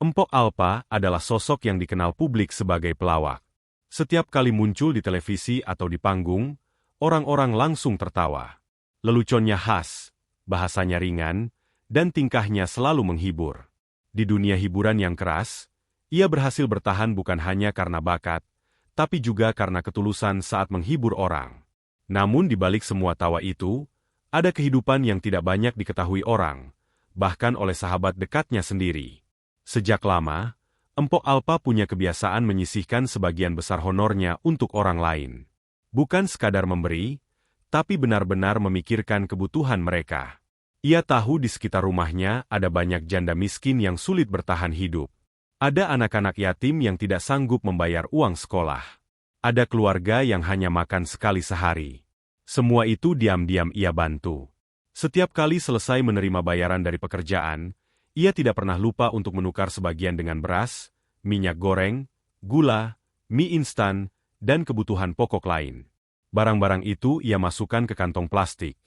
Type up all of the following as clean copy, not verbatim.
Empok Alpa adalah sosok yang dikenal publik sebagai pelawak. Setiap kali muncul di televisi atau di panggung, orang-orang langsung tertawa. Leluconnya khas, bahasanya ringan, dan tingkahnya selalu menghibur. Di dunia hiburan yang keras, ia berhasil bertahan bukan hanya karena bakat, tapi juga karena ketulusan saat menghibur orang. Namun di balik semua tawa itu, ada kehidupan yang tidak banyak diketahui orang, bahkan oleh sahabat dekatnya sendiri. Sejak lama, Empok Alpa punya kebiasaan menyisihkan sebagian besar honornya untuk orang lain. Bukan sekadar memberi, tapi benar-benar memikirkan kebutuhan mereka. Ia tahu di sekitar rumahnya ada banyak janda miskin yang sulit bertahan hidup. Ada anak-anak yatim yang tidak sanggup membayar uang sekolah. Ada keluarga yang hanya makan sekali sehari. Semua itu diam-diam ia bantu. Setiap kali selesai menerima bayaran dari pekerjaan, ia tidak pernah lupa untuk menukar sebagian dengan beras, minyak goreng, gula, mie instan, dan kebutuhan pokok lain. Barang-barang itu ia masukkan ke kantong plastik.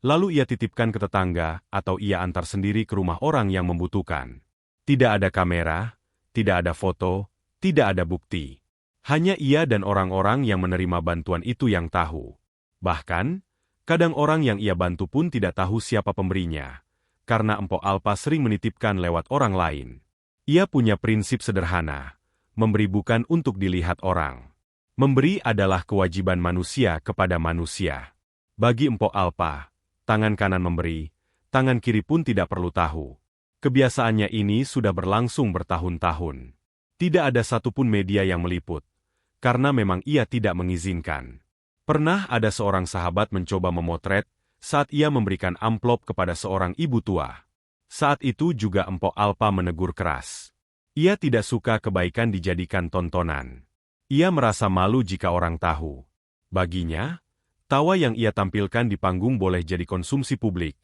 Lalu ia titipkan ke tetangga atau ia antar sendiri ke rumah orang yang membutuhkan. Tidak ada kamera, tidak ada foto, tidak ada bukti. Hanya ia dan orang-orang yang menerima bantuan itu yang tahu. Bahkan, kadang orang yang ia bantu pun tidak tahu siapa pemberinya, karena Empok Alpa sering menitipkan lewat orang lain. Ia punya prinsip sederhana, memberi bukan untuk dilihat orang. Memberi adalah kewajiban manusia kepada manusia. Bagi Empok Alpa, tangan kanan memberi, tangan kiri pun tidak perlu tahu. Kebiasaannya ini sudah berlangsung bertahun-tahun. Tidak ada satupun media yang meliput, karena memang ia tidak mengizinkan. Pernah ada seorang sahabat mencoba memotret saat ia memberikan amplop kepada seorang ibu tua. Saat itu juga Empok Alpa menegur keras. Ia tidak suka kebaikan dijadikan tontonan. Ia merasa malu jika orang tahu. Baginya, tawa yang ia tampilkan di panggung boleh jadi konsumsi publik,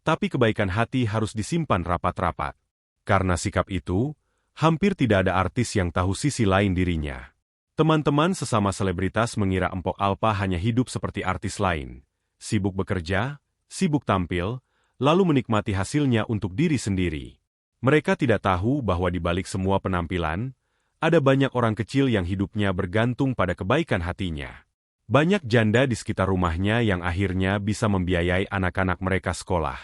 tapi kebaikan hati harus disimpan rapat-rapat. Karena sikap itu, hampir tidak ada artis yang tahu sisi lain dirinya. Teman-teman sesama selebritas mengira Empok Alpa hanya hidup seperti artis lain, sibuk bekerja, sibuk tampil, lalu menikmati hasilnya untuk diri sendiri. Mereka tidak tahu bahwa di balik semua penampilan, ada banyak orang kecil yang hidupnya bergantung pada kebaikan hatinya. Banyak janda di sekitar rumahnya yang akhirnya bisa membiayai anak-anak mereka sekolah.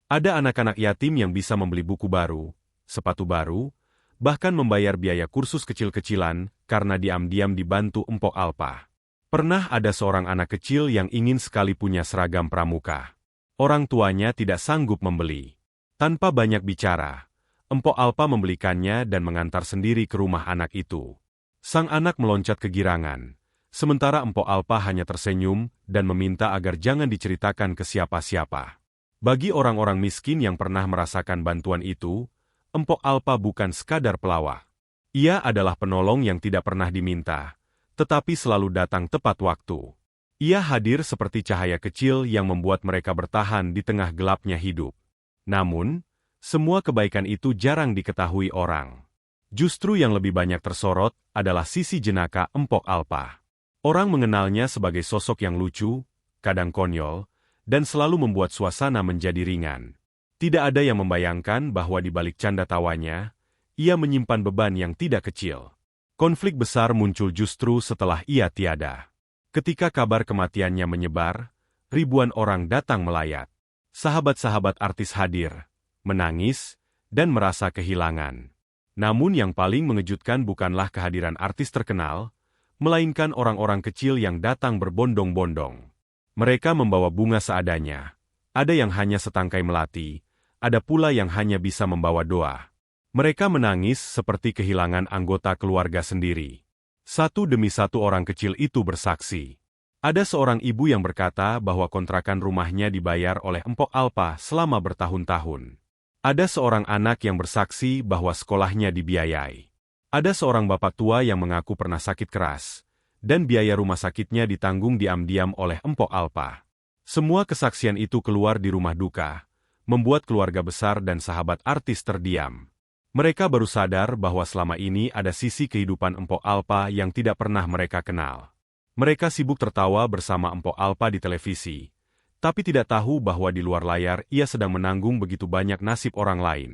Ada anak-anak yatim yang bisa membeli buku baru, sepatu baru, bahkan membayar biaya kursus kecil-kecilan karena diam-diam dibantu Empok Alpa. Pernah ada seorang anak kecil yang ingin sekali punya seragam pramuka. Orang tuanya tidak sanggup membeli. Tanpa banyak bicara, Empok Alpa membelikannya dan mengantar sendiri ke rumah anak itu. Sang anak meloncat kegirangan. Sementara Empok Alpa hanya tersenyum dan meminta agar jangan diceritakan ke siapa-siapa. Bagi orang-orang miskin yang pernah merasakan bantuan itu, Empok Alpa bukan sekadar pelawak. Ia adalah penolong yang tidak pernah diminta, tetapi selalu datang tepat waktu. Ia hadir seperti cahaya kecil yang membuat mereka bertahan di tengah gelapnya hidup. Namun, semua kebaikan itu jarang diketahui orang. Justru yang lebih banyak tersorot adalah sisi jenaka Empok Alpa. Orang mengenalnya sebagai sosok yang lucu, kadang konyol, dan selalu membuat suasana menjadi ringan. Tidak ada yang membayangkan bahwa di balik canda tawanya, ia menyimpan beban yang tidak kecil. Konflik besar muncul justru setelah ia tiada. Ketika kabar kematiannya menyebar, ribuan orang datang melayat. Sahabat-sahabat artis hadir, menangis, dan merasa kehilangan. Namun yang paling mengejutkan bukanlah kehadiran artis terkenal, melainkan orang-orang kecil yang datang berbondong-bondong. Mereka membawa bunga seadanya. Ada yang hanya setangkai melati, ada pula yang hanya bisa membawa doa. Mereka menangis seperti kehilangan anggota keluarga sendiri. Satu demi satu orang kecil itu bersaksi. Ada seorang ibu yang berkata bahwa kontrakan rumahnya dibayar oleh Empok Alpa selama bertahun-tahun. Ada seorang anak yang bersaksi bahwa sekolahnya dibiayai. Ada seorang bapak tua yang mengaku pernah sakit keras, dan biaya rumah sakitnya ditanggung diam-diam oleh Empok Alpa. Semua kesaksian itu keluar di rumah duka, membuat keluarga besar dan sahabat artis terdiam. Mereka baru sadar bahwa selama ini ada sisi kehidupan Empok Alpa yang tidak pernah mereka kenal. Mereka sibuk tertawa bersama Empok Alpa di televisi, tapi tidak tahu bahwa di luar layar ia sedang menanggung begitu banyak nasib orang lain.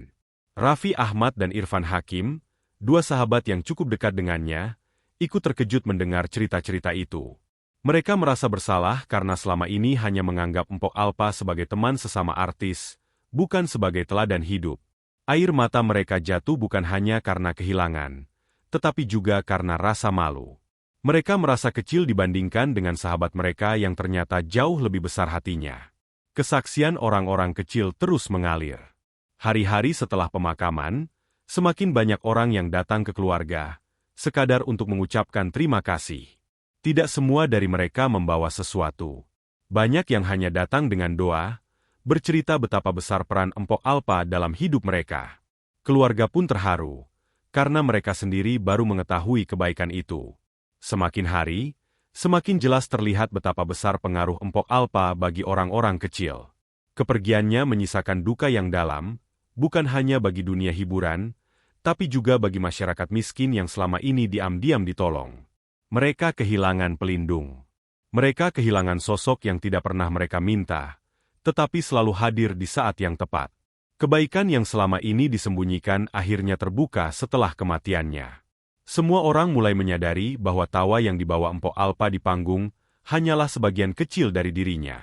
Raffi Ahmad dan Irfan Hakim, dua sahabat yang cukup dekat dengannya, ikut terkejut mendengar cerita-cerita itu. Mereka merasa bersalah karena selama ini hanya menganggap Mpok Alpa sebagai teman sesama artis, bukan sebagai teladan hidup. Air mata mereka jatuh bukan hanya karena kehilangan, tetapi juga karena rasa malu. Mereka merasa kecil dibandingkan dengan sahabat mereka yang ternyata jauh lebih besar hatinya. Kesaksian orang-orang kecil terus mengalir. Hari-hari setelah pemakaman, semakin banyak orang yang datang ke keluarga, sekadar untuk mengucapkan terima kasih. Tidak semua dari mereka membawa sesuatu. Banyak yang hanya datang dengan doa, bercerita betapa besar peran Mpok Alpa dalam hidup mereka. Keluarga pun terharu, karena mereka sendiri baru mengetahui kebaikan itu. Semakin hari, semakin jelas terlihat betapa besar pengaruh Mpok Alpa bagi orang-orang kecil. Kepergiannya menyisakan duka yang dalam, bukan hanya bagi dunia hiburan, tapi juga bagi masyarakat miskin yang selama ini diam-diam ditolong. Mereka kehilangan pelindung. Mereka kehilangan sosok yang tidak pernah mereka minta, tetapi selalu hadir di saat yang tepat. Kebaikan yang selama ini disembunyikan akhirnya terbuka setelah kematiannya. Semua orang mulai menyadari bahwa tawa yang dibawa Mpok Alpa di panggung hanyalah sebagian kecil dari dirinya.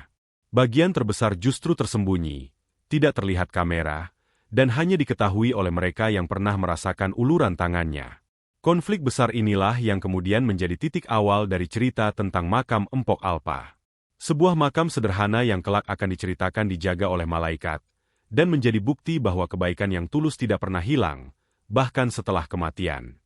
Bagian terbesar justru tersembunyi, tidak terlihat kamera, dan hanya diketahui oleh mereka yang pernah merasakan uluran tangannya. Konflik besar inilah yang kemudian menjadi titik awal dari cerita tentang makam Mpok Alpa. Sebuah makam sederhana yang kelak akan diceritakan dijaga oleh malaikat, dan menjadi bukti bahwa kebaikan yang tulus tidak pernah hilang, bahkan setelah kematian.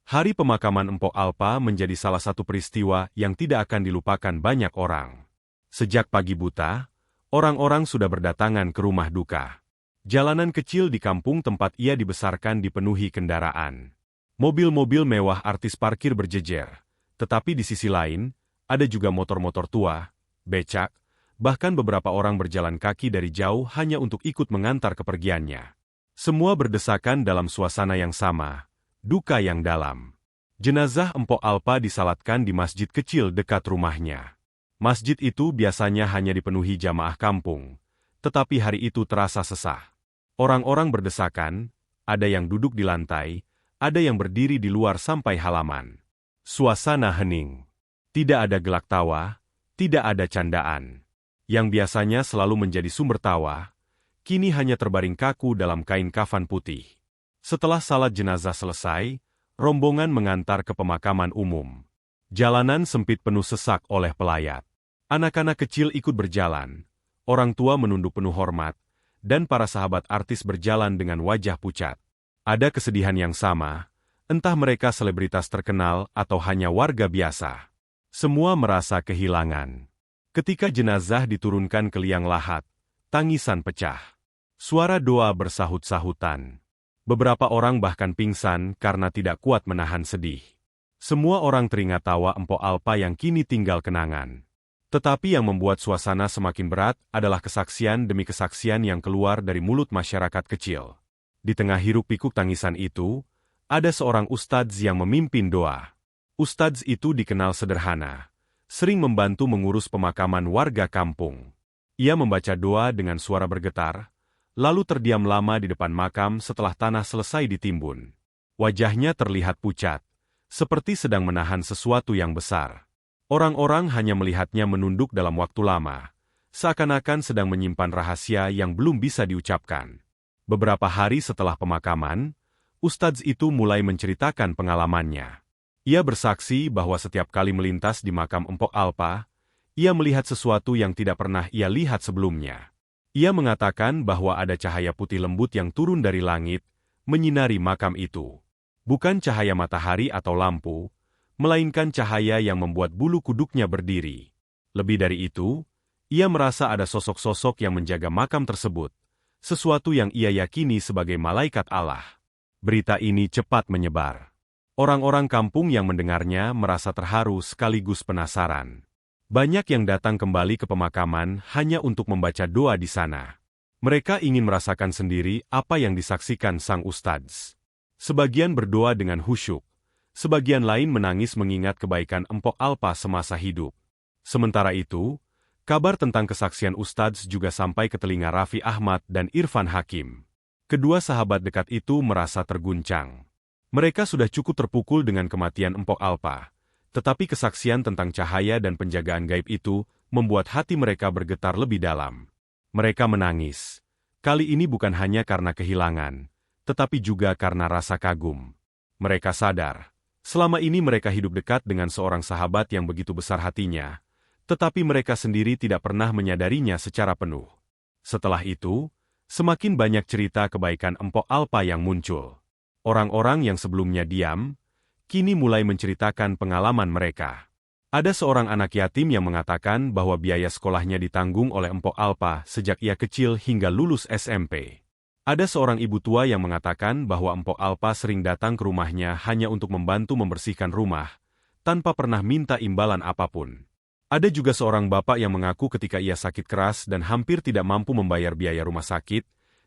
Hari pemakaman Mpok Alpa menjadi salah satu peristiwa yang tidak akan dilupakan banyak orang. Sejak pagi buta, orang-orang sudah berdatangan ke rumah duka. Jalanan kecil di kampung tempat ia dibesarkan dipenuhi kendaraan. Mobil-mobil mewah artis parkir berjejer, tetapi di sisi lain, ada juga motor-motor tua, becak, bahkan beberapa orang berjalan kaki dari jauh hanya untuk ikut mengantar kepergiannya. Semua berdesakan dalam suasana yang sama, duka yang dalam. Jenazah Mpok Alpa disalatkan di masjid kecil dekat rumahnya. Masjid itu biasanya hanya dipenuhi jamaah kampung, tetapi hari itu terasa sesah. Orang-orang berdesakan, ada yang duduk di lantai, ada yang berdiri di luar sampai halaman. Suasana hening. Tidak ada gelak tawa, tidak ada candaan. Yang biasanya selalu menjadi sumber tawa, kini hanya terbaring kaku dalam kain kafan putih. Setelah salat jenazah selesai, rombongan mengantar ke pemakaman umum. Jalanan sempit penuh sesak oleh pelayat. Anak-anak kecil ikut berjalan, orang tua menunduk penuh hormat, dan para sahabat artis berjalan dengan wajah pucat. Ada kesedihan yang sama, entah mereka selebritas terkenal atau hanya warga biasa. Semua merasa kehilangan. Ketika jenazah diturunkan ke liang lahat, tangisan pecah. Suara doa bersahut-sahutan. Beberapa orang bahkan pingsan karena tidak kuat menahan sedih. Semua orang teringat tawa Mpok Alpa yang kini tinggal kenangan. Tetapi yang membuat suasana semakin berat adalah kesaksian demi kesaksian yang keluar dari mulut masyarakat kecil. Di tengah hiruk-pikuk tangisan itu, ada seorang ustadz yang memimpin doa. Ustadz itu dikenal sederhana, sering membantu mengurus pemakaman warga kampung. Ia membaca doa dengan suara bergetar, lalu terdiam lama di depan makam setelah tanah selesai ditimbun. Wajahnya terlihat pucat, seperti sedang menahan sesuatu yang besar. Orang-orang hanya melihatnya menunduk dalam waktu lama, seakan-akan sedang menyimpan rahasia yang belum bisa diucapkan. Beberapa hari setelah pemakaman, ustadz itu mulai menceritakan pengalamannya. Ia bersaksi bahwa setiap kali melintas di makam Mpok Alpa, ia melihat sesuatu yang tidak pernah ia lihat sebelumnya. Ia mengatakan bahwa ada cahaya putih lembut yang turun dari langit, menyinari makam itu. Bukan cahaya matahari atau lampu, melainkan cahaya yang membuat bulu kuduknya berdiri. Lebih dari itu, ia merasa ada sosok-sosok yang menjaga makam tersebut, sesuatu yang ia yakini sebagai malaikat Allah. Berita ini cepat menyebar. Orang-orang kampung yang mendengarnya merasa terharu sekaligus penasaran. Banyak yang datang kembali ke pemakaman hanya untuk membaca doa di sana. Mereka ingin merasakan sendiri apa yang disaksikan sang ustadz. Sebagian berdoa dengan khusyuk, sebagian lain menangis mengingat kebaikan Mpok Alpa semasa hidup. Sementara itu, kabar tentang kesaksian ustadz juga sampai ke telinga Raffi Ahmad dan Irfan Hakim. Kedua sahabat dekat itu merasa terguncang. Mereka sudah cukup terpukul dengan kematian Empok Alpa, tetapi kesaksian tentang cahaya dan penjagaan gaib itu membuat hati mereka bergetar lebih dalam. Mereka menangis. Kali ini bukan hanya karena kehilangan, tetapi juga karena rasa kagum. Mereka sadar, selama ini mereka hidup dekat dengan seorang sahabat yang begitu besar hatinya, tetapi mereka sendiri tidak pernah menyadarinya secara penuh. Setelah itu, semakin banyak cerita kebaikan Empok Alpa yang muncul. Orang-orang yang sebelumnya diam, kini mulai menceritakan pengalaman mereka. Ada seorang anak yatim yang mengatakan bahwa biaya sekolahnya ditanggung oleh Empok Alpa sejak ia kecil hingga lulus SMP. Ada seorang ibu tua yang mengatakan bahwa Empok Alpa sering datang ke rumahnya hanya untuk membantu membersihkan rumah, tanpa pernah minta imbalan apapun. Ada juga seorang bapak yang mengaku ketika ia sakit keras dan hampir tidak mampu membayar biaya rumah sakit,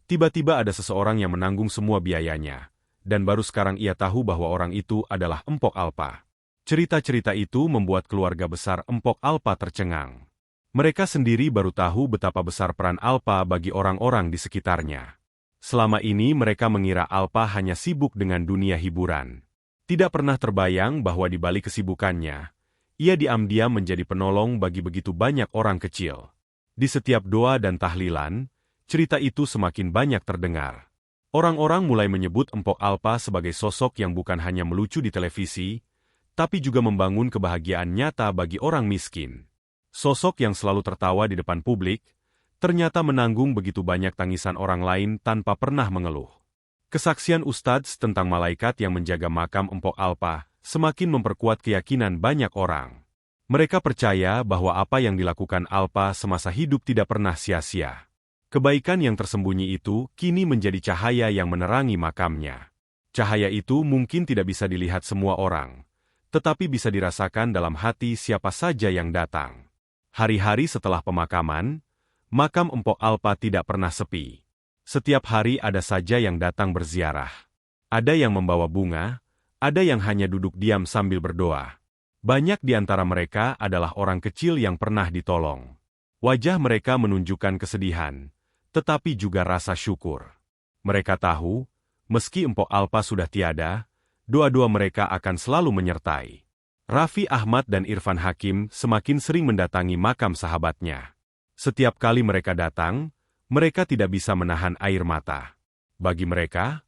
tiba-tiba ada seseorang yang menanggung semua biayanya, dan baru sekarang ia tahu bahwa orang itu adalah Empok Alpa. Cerita-cerita itu membuat keluarga besar Empok Alpa tercengang. Mereka sendiri baru tahu betapa besar peran Alpa bagi orang-orang di sekitarnya. Selama ini mereka mengira Alpa hanya sibuk dengan dunia hiburan. Tidak pernah terbayang bahwa di balik kesibukannya, ia diam-diam menjadi penolong bagi begitu banyak orang kecil. Di setiap doa dan tahlilan, cerita itu semakin banyak terdengar. Orang-orang mulai menyebut Empok Alpa sebagai sosok yang bukan hanya melucu di televisi, tapi juga membangun kebahagiaan nyata bagi orang miskin. Sosok yang selalu tertawa di depan publik, ternyata menanggung begitu banyak tangisan orang lain tanpa pernah mengeluh. Kesaksian Ustadz tentang malaikat yang menjaga makam Empok Alpa semakin memperkuat keyakinan banyak orang. Mereka percaya bahwa apa yang dilakukan Alpa semasa hidup tidak pernah sia-sia. Kebaikan yang tersembunyi itu kini menjadi cahaya yang menerangi makamnya. Cahaya itu mungkin tidak bisa dilihat semua orang, tetapi bisa dirasakan dalam hati siapa saja yang datang. Hari-hari setelah pemakaman, makam Empok Alpa tidak pernah sepi. Setiap hari ada saja yang datang berziarah. Ada yang membawa bunga, ada yang hanya duduk diam sambil berdoa. Banyak di antara mereka adalah orang kecil yang pernah ditolong. Wajah mereka menunjukkan kesedihan, tetapi juga rasa syukur. Mereka tahu, meski Empok Alpa sudah tiada, doa-doa mereka akan selalu menyertai. Raffi Ahmad dan Irfan Hakim semakin sering mendatangi makam sahabatnya. Setiap kali mereka datang, mereka tidak bisa menahan air mata. Bagi mereka,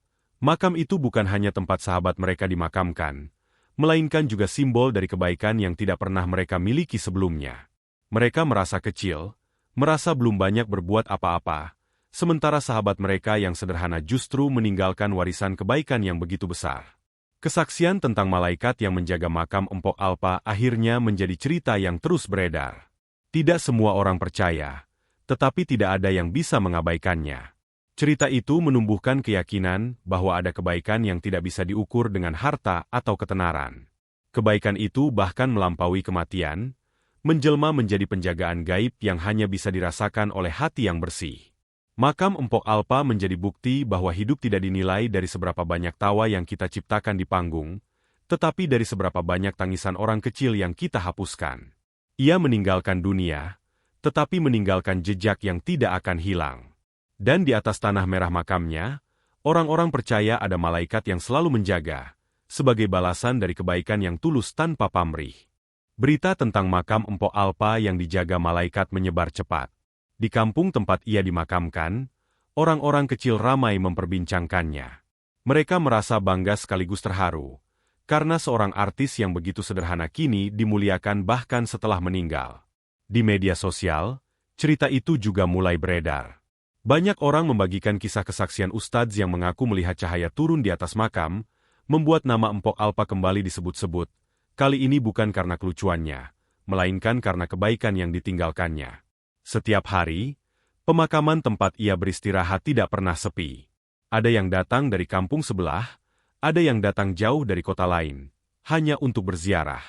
makam itu bukan hanya tempat sahabat mereka dimakamkan, melainkan juga simbol dari kebaikan yang tidak pernah mereka miliki sebelumnya. Mereka merasa kecil, merasa belum banyak berbuat apa-apa, sementara sahabat mereka yang sederhana justru meninggalkan warisan kebaikan yang begitu besar. Kesaksian tentang malaikat yang menjaga makam Empok Alpa akhirnya menjadi cerita yang terus beredar. Tidak semua orang percaya, tetapi tidak ada yang bisa mengabaikannya. Cerita itu menumbuhkan keyakinan bahwa ada kebaikan yang tidak bisa diukur dengan harta atau ketenaran. Kebaikan itu bahkan melampaui kematian, menjelma menjadi penjagaan gaib yang hanya bisa dirasakan oleh hati yang bersih. Makam Empok Alpa menjadi bukti bahwa hidup tidak dinilai dari seberapa banyak tawa yang kita ciptakan di panggung, tetapi dari seberapa banyak tangisan orang kecil yang kita hapuskan. Ia meninggalkan dunia, tetapi meninggalkan jejak yang tidak akan hilang. Dan di atas tanah merah makamnya, orang-orang percaya ada malaikat yang selalu menjaga, sebagai balasan dari kebaikan yang tulus tanpa pamrih. Berita tentang makam Empok Alpa yang dijaga malaikat menyebar cepat. Di kampung tempat ia dimakamkan, orang-orang kecil ramai memperbincangkannya. Mereka merasa bangga sekaligus terharu, karena seorang artis yang begitu sederhana kini dimuliakan bahkan setelah meninggal. Di media sosial, cerita itu juga mulai beredar. Banyak orang membagikan kisah kesaksian ustadz yang mengaku melihat cahaya turun di atas makam, membuat nama Empok Alpa kembali disebut-sebut, kali ini bukan karena kelucuannya, melainkan karena kebaikan yang ditinggalkannya. Setiap hari, pemakaman tempat ia beristirahat tidak pernah sepi. Ada yang datang dari kampung sebelah, ada yang datang jauh dari kota lain, hanya untuk berziarah.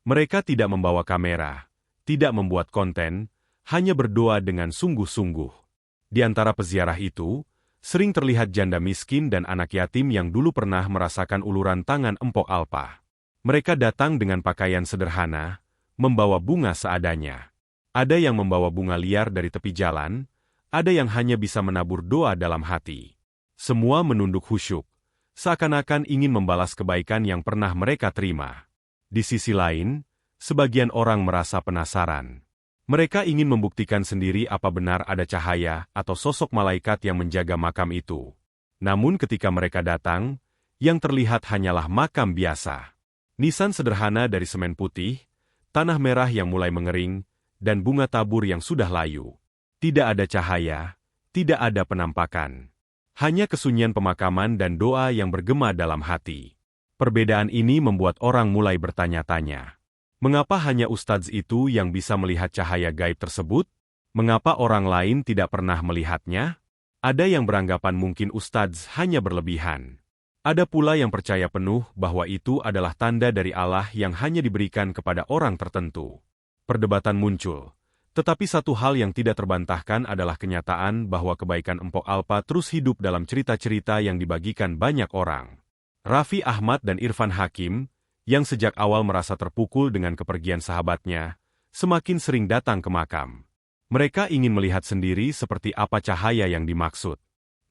Mereka tidak membawa kamera, tidak membuat konten, hanya berdoa dengan sungguh-sungguh. Di antara peziarah itu, sering terlihat janda miskin dan anak yatim yang dulu pernah merasakan uluran tangan Empok Alpa. Mereka datang dengan pakaian sederhana, membawa bunga seadanya. Ada yang membawa bunga liar dari tepi jalan, ada yang hanya bisa menabur doa dalam hati. Semua menunduk khusyuk, seakan-akan ingin membalas kebaikan yang pernah mereka terima. Di sisi lain, sebagian orang merasa penasaran. Mereka ingin membuktikan sendiri apa benar ada cahaya atau sosok malaikat yang menjaga makam itu. Namun ketika mereka datang, yang terlihat hanyalah makam biasa. Nisan sederhana dari semen putih, tanah merah yang mulai mengering, dan bunga tabur yang sudah layu. Tidak ada cahaya, tidak ada penampakan. Hanya kesunyian pemakaman dan doa yang bergema dalam hati. Perbedaan ini membuat orang mulai bertanya-tanya. Mengapa hanya ustadz itu yang bisa melihat cahaya gaib tersebut? Mengapa orang lain tidak pernah melihatnya? Ada yang beranggapan mungkin ustadz hanya berlebihan. Ada pula yang percaya penuh bahwa itu adalah tanda dari Allah yang hanya diberikan kepada orang tertentu. Perdebatan muncul. Tetapi satu hal yang tidak terbantahkan adalah kenyataan bahwa kebaikan Empok Alpa terus hidup dalam cerita-cerita yang dibagikan banyak orang. Raffi Ahmad dan Irfan Hakim, yang sejak awal merasa terpukul dengan kepergian sahabatnya, semakin sering datang ke makam. Mereka ingin melihat sendiri seperti apa cahaya yang dimaksud.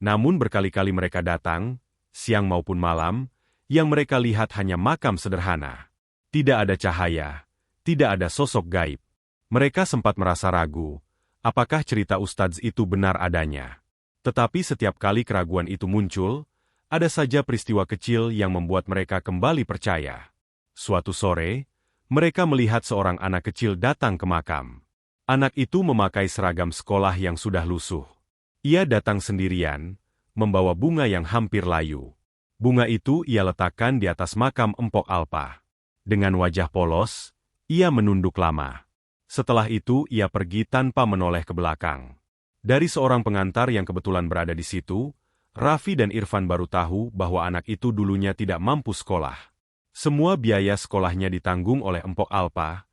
Namun berkali-kali mereka datang, siang maupun malam, yang mereka lihat hanya makam sederhana. Tidak ada cahaya, tidak ada sosok gaib. Mereka sempat merasa ragu, apakah cerita ustadz itu benar adanya. Tetapi setiap kali keraguan itu muncul, ada saja peristiwa kecil yang membuat mereka kembali percaya. Suatu sore, mereka melihat seorang anak kecil datang ke makam. Anak itu memakai seragam sekolah yang sudah lusuh. Ia datang sendirian, membawa bunga yang hampir layu. Bunga itu ia letakkan di atas makam Empok Alpa. Dengan wajah polos, ia menunduk lama. Setelah itu ia pergi tanpa menoleh ke belakang. Dari seorang pengantar yang kebetulan berada di situ, Raffi dan Irfan baru tahu bahwa anak itu dulunya tidak mampu sekolah. Semua biaya sekolahnya ditanggung oleh Empok Alpa,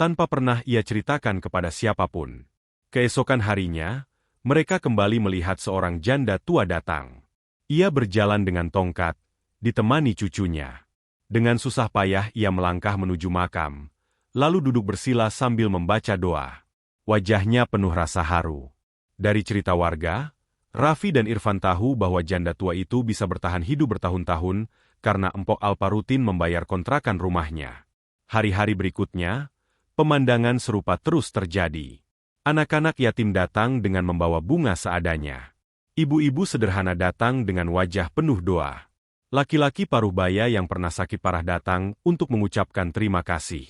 tanpa pernah ia ceritakan kepada siapapun. Keesokan harinya, mereka kembali melihat seorang janda tua datang. Ia berjalan dengan tongkat, ditemani cucunya. Dengan susah payah ia melangkah menuju makam, lalu duduk bersila sambil membaca doa. Wajahnya penuh rasa haru. Dari cerita warga, Raffi dan Irfan tahu bahwa janda tua itu bisa bertahan hidup bertahun-tahun karena Empok Alpa rutin membayar kontrakan rumahnya. Hari-hari berikutnya, pemandangan serupa terus terjadi. Anak-anak yatim datang dengan membawa bunga seadanya. Ibu-ibu sederhana datang dengan wajah penuh doa. Laki-laki paruh baya yang pernah sakit parah datang untuk mengucapkan terima kasih.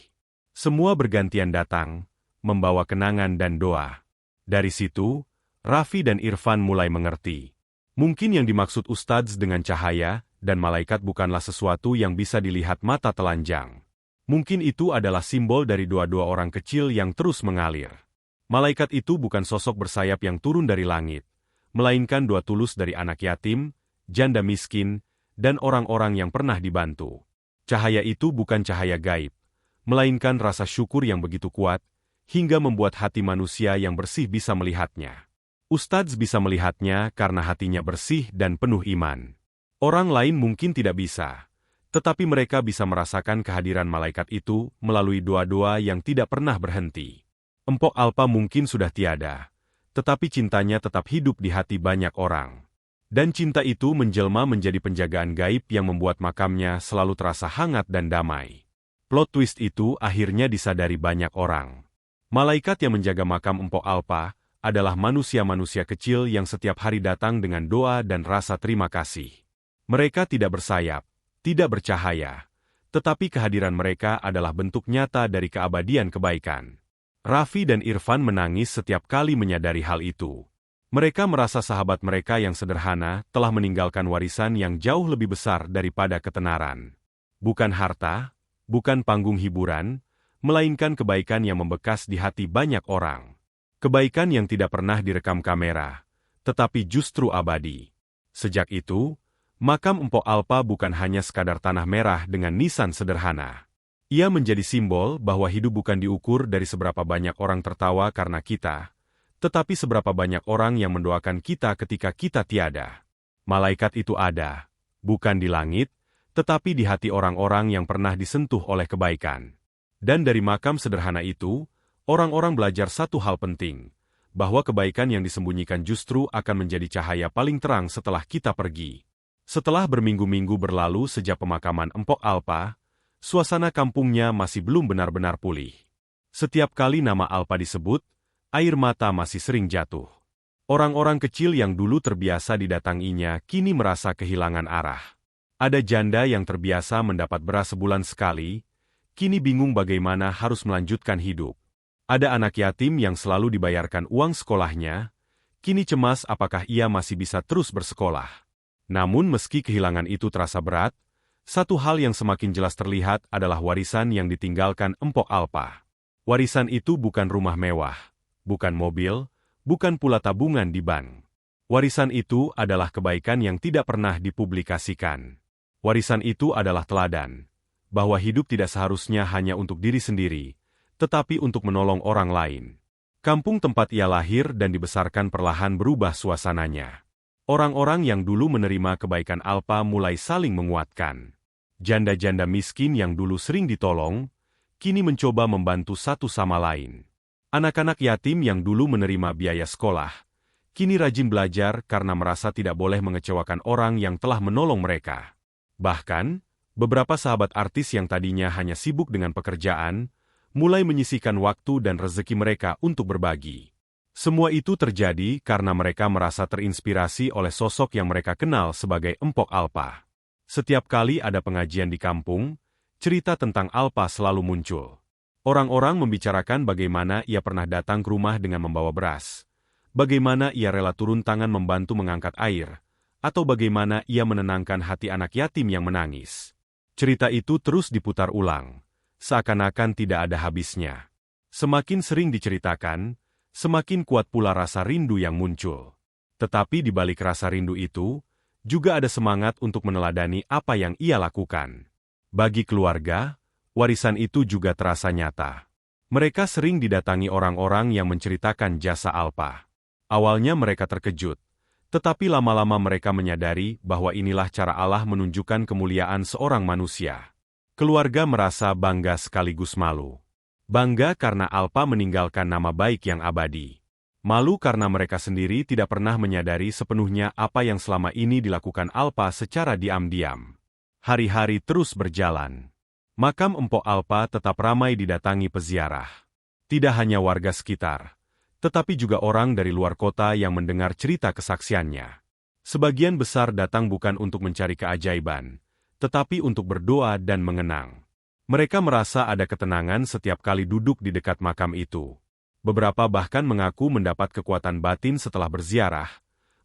Semua bergantian datang, membawa kenangan dan doa. Dari situ, Raffi dan Irfan mulai mengerti. Mungkin yang dimaksud ustadz dengan cahaya dan malaikat bukanlah sesuatu yang bisa dilihat mata telanjang. Mungkin itu adalah simbol dari doa-doa orang kecil yang terus mengalir. Malaikat itu bukan sosok bersayap yang turun dari langit, melainkan doa tulus dari anak yatim, janda miskin, dan orang-orang yang pernah dibantu. Cahaya itu bukan cahaya gaib, melainkan rasa syukur yang begitu kuat, hingga membuat hati manusia yang bersih bisa melihatnya. Ustadz bisa melihatnya karena hatinya bersih dan penuh iman. Orang lain mungkin tidak bisa, tetapi mereka bisa merasakan kehadiran malaikat itu melalui doa-doa yang tidak pernah berhenti. Empok Alpa mungkin sudah tiada, tetapi cintanya tetap hidup di hati banyak orang. Dan cinta itu menjelma menjadi penjagaan gaib yang membuat makamnya selalu terasa hangat dan damai. Plot twist itu akhirnya disadari banyak orang. Malaikat yang menjaga makam Empok Alpa adalah manusia-manusia kecil yang setiap hari datang dengan doa dan rasa terima kasih. Mereka tidak bersayap, tidak bercahaya, tetapi kehadiran mereka adalah bentuk nyata dari keabadian kebaikan. Raffi dan Irfan menangis setiap kali menyadari hal itu. Mereka merasa sahabat mereka yang sederhana telah meninggalkan warisan yang jauh lebih besar daripada ketenaran. Bukan harta, bukan panggung hiburan, melainkan kebaikan yang membekas di hati banyak orang. Kebaikan yang tidak pernah direkam kamera, tetapi justru abadi. Sejak itu, makam Empok Alpa bukan hanya sekadar tanah merah dengan nisan sederhana. Ia menjadi simbol bahwa hidup bukan diukur dari seberapa banyak orang tertawa karena kita, tetapi seberapa banyak orang yang mendoakan kita ketika kita tiada. Malaikat itu ada, bukan di langit, tetapi di hati orang-orang yang pernah disentuh oleh kebaikan. Dan dari makam sederhana itu, orang-orang belajar satu hal penting, bahwa kebaikan yang disembunyikan justru akan menjadi cahaya paling terang setelah kita pergi. Setelah berminggu-minggu berlalu sejak pemakaman Empok Alpa, suasana kampungnya masih belum benar-benar pulih. Setiap kali nama Alpa disebut, air mata masih sering jatuh. Orang-orang kecil yang dulu terbiasa didatanginya kini merasa kehilangan arah. Ada janda yang terbiasa mendapat beras sebulan sekali, kini bingung bagaimana harus melanjutkan hidup. Ada anak yatim yang selalu dibayarkan uang sekolahnya, kini cemas apakah ia masih bisa terus bersekolah. Namun meski kehilangan itu terasa berat, satu hal yang semakin jelas terlihat adalah warisan yang ditinggalkan Empok Alpa. Warisan itu bukan rumah mewah, bukan mobil, bukan pula tabungan di bank. Warisan itu adalah kebaikan yang tidak pernah dipublikasikan. Warisan itu adalah teladan, bahwa hidup tidak seharusnya hanya untuk diri sendiri, tetapi untuk menolong orang lain. Kampung tempat ia lahir dan dibesarkan perlahan berubah suasananya. Orang-orang yang dulu menerima kebaikan Alpa mulai saling menguatkan. Janda-janda miskin yang dulu sering ditolong, kini mencoba membantu satu sama lain. Anak-anak yatim yang dulu menerima biaya sekolah, kini rajin belajar karena merasa tidak boleh mengecewakan orang yang telah menolong mereka. Bahkan, beberapa sahabat artis yang tadinya hanya sibuk dengan pekerjaan, mulai menyisihkan waktu dan rezeki mereka untuk berbagi. Semua itu terjadi karena mereka merasa terinspirasi oleh sosok yang mereka kenal sebagai Empok Alpa. Setiap kali ada pengajian di kampung, cerita tentang Alpa selalu muncul. Orang-orang membicarakan bagaimana ia pernah datang ke rumah dengan membawa beras, bagaimana ia rela turun tangan membantu mengangkat air, atau bagaimana ia menenangkan hati anak yatim yang menangis. Cerita itu terus diputar ulang, seakan-akan tidak ada habisnya. Semakin sering diceritakan, semakin kuat pula rasa rindu yang muncul. Tetapi di balik rasa rindu itu, juga ada semangat untuk meneladani apa yang ia lakukan. Bagi keluarga, warisan itu juga terasa nyata. Mereka sering didatangi orang-orang yang menceritakan jasa Alpa. Awalnya mereka terkejut, tetapi lama-lama mereka menyadari bahwa inilah cara Allah menunjukkan kemuliaan seorang manusia. Keluarga merasa bangga sekaligus malu. Bangga karena Alpa meninggalkan nama baik yang abadi. Malu karena mereka sendiri tidak pernah menyadari sepenuhnya apa yang selama ini dilakukan Alpa secara diam-diam. Hari-hari terus berjalan. Makam Empok Alpa tetap ramai didatangi peziarah. Tidak hanya warga sekitar, tetapi juga orang dari luar kota yang mendengar cerita kesaksiannya. Sebagian besar datang bukan untuk mencari keajaiban, tetapi untuk berdoa dan mengenang. Mereka merasa ada ketenangan setiap kali duduk di dekat makam itu. Beberapa bahkan mengaku mendapat kekuatan batin setelah berziarah,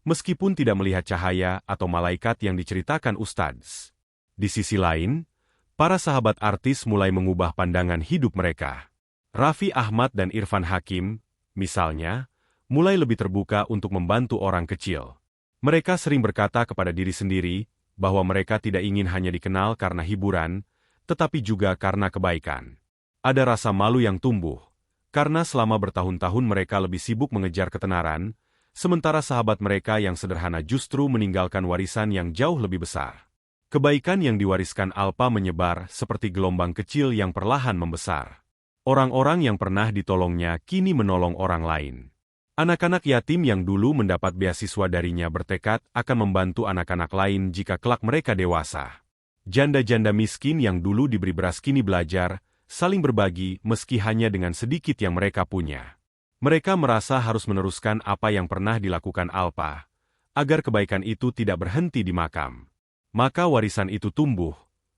meskipun tidak melihat cahaya atau malaikat yang diceritakan ustadz. Di sisi lain, para sahabat artis mulai mengubah pandangan hidup mereka. Raffi Ahmad dan Irfan Hakim, misalnya, mulai lebih terbuka untuk membantu orang kecil. Mereka sering berkata kepada diri sendiri bahwa mereka tidak ingin hanya dikenal karena hiburan, tetapi juga karena kebaikan. Ada rasa malu yang tumbuh, karena selama bertahun-tahun mereka lebih sibuk mengejar ketenaran, sementara sahabat mereka yang sederhana justru meninggalkan warisan yang jauh lebih besar. Kebaikan yang diwariskan Alpa menyebar seperti gelombang kecil yang perlahan membesar. Orang-orang yang pernah ditolongnya kini menolong orang lain. Anak-anak yatim yang dulu mendapat beasiswa darinya bertekad akan membantu anak-anak lain jika kelak mereka dewasa. Janda-janda miskin yang dulu diberi beras kini belajar, saling berbagi meski hanya dengan sedikit yang mereka punya. Mereka merasa harus meneruskan apa yang pernah dilakukan Alpa, agar kebaikan itu tidak berhenti di makam. Maka warisan itu tumbuh,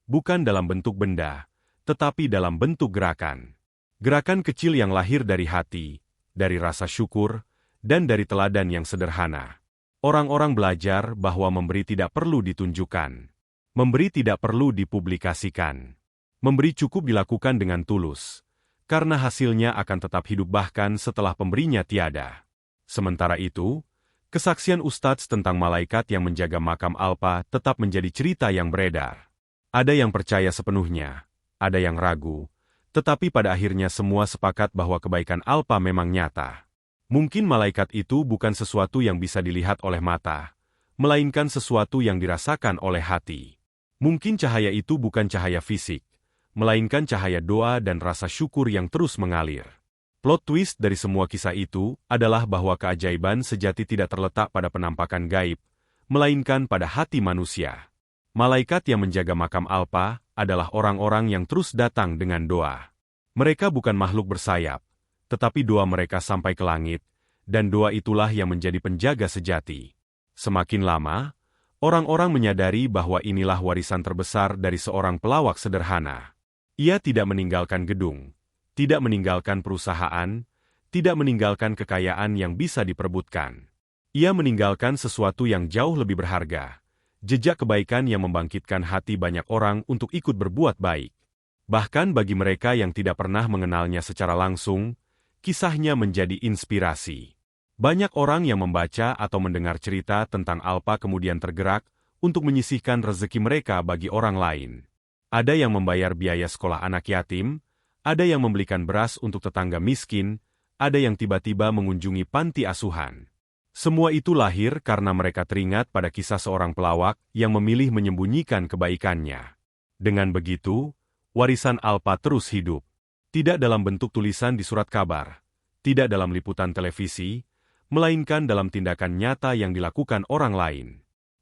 bukan dalam bentuk benda, tetapi dalam bentuk gerakan. Gerakan kecil yang lahir dari hati, dari rasa syukur, dan dari teladan yang sederhana. Orang-orang belajar bahwa memberi tidak perlu ditunjukkan. Memberi tidak perlu dipublikasikan. Memberi cukup dilakukan dengan tulus, karena hasilnya akan tetap hidup bahkan setelah pemberinya tiada. Sementara itu, kesaksian ustadz tentang malaikat yang menjaga makam Alpa tetap menjadi cerita yang beredar. Ada yang percaya sepenuhnya, ada yang ragu, tetapi pada akhirnya semua sepakat bahwa kebaikan Alpa memang nyata. Mungkin malaikat itu bukan sesuatu yang bisa dilihat oleh mata, melainkan sesuatu yang dirasakan oleh hati. Mungkin cahaya itu bukan cahaya fisik, melainkan cahaya doa dan rasa syukur yang terus mengalir. Plot twist dari semua kisah itu adalah bahwa keajaiban sejati tidak terletak pada penampakan gaib, melainkan pada hati manusia. Malaikat yang menjaga makam Alpa adalah orang-orang yang terus datang dengan doa. Mereka bukan makhluk bersayap, tetapi doa mereka sampai ke langit, dan doa itulah yang menjadi penjaga sejati. Semakin lama, orang-orang menyadari bahwa inilah warisan terbesar dari seorang pelawak sederhana. Ia tidak meninggalkan gedung, tidak meninggalkan perusahaan, tidak meninggalkan kekayaan yang bisa diperebutkan. Ia meninggalkan sesuatu yang jauh lebih berharga, jejak kebaikan yang membangkitkan hati banyak orang untuk ikut berbuat baik. Bahkan bagi mereka yang tidak pernah mengenalnya secara langsung, kisahnya menjadi inspirasi. Banyak orang yang membaca atau mendengar cerita tentang Alpa kemudian tergerak untuk menyisihkan rezeki mereka bagi orang lain. Ada yang membayar biaya sekolah anak yatim, ada yang membelikan beras untuk tetangga miskin, ada yang tiba-tiba mengunjungi panti asuhan. Semua itu lahir karena mereka teringat pada kisah seorang pelawak yang memilih menyembunyikan kebaikannya. Dengan begitu, warisan Alpa terus hidup. Tidak dalam bentuk tulisan di surat kabar, tidak dalam liputan televisi, melainkan dalam tindakan nyata yang dilakukan orang lain.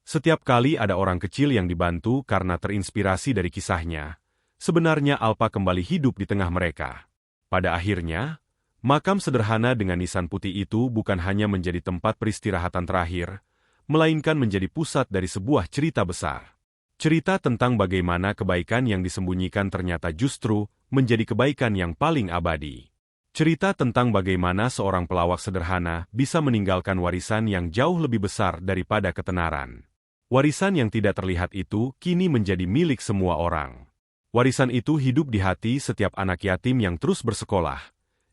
Setiap kali ada orang kecil yang dibantu karena terinspirasi dari kisahnya, sebenarnya Alpa kembali hidup di tengah mereka. Pada akhirnya, makam sederhana dengan nisan putih itu bukan hanya menjadi tempat peristirahatan terakhir, melainkan menjadi pusat dari sebuah cerita besar. Cerita tentang bagaimana kebaikan yang disembunyikan ternyata justru menjadi kebaikan yang paling abadi. Cerita tentang bagaimana seorang pelawak sederhana bisa meninggalkan warisan yang jauh lebih besar daripada ketenaran. Warisan yang tidak terlihat itu kini menjadi milik semua orang. Warisan itu hidup di hati setiap anak yatim yang terus bersekolah,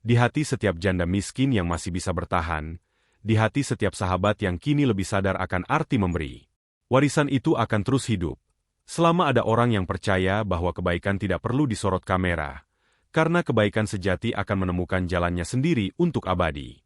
di hati setiap janda miskin yang masih bisa bertahan, di hati setiap sahabat yang kini lebih sadar akan arti memberi. Warisan itu akan terus hidup, selama ada orang yang percaya bahwa kebaikan tidak perlu disorot kamera, karena kebaikan sejati akan menemukan jalannya sendiri untuk abadi.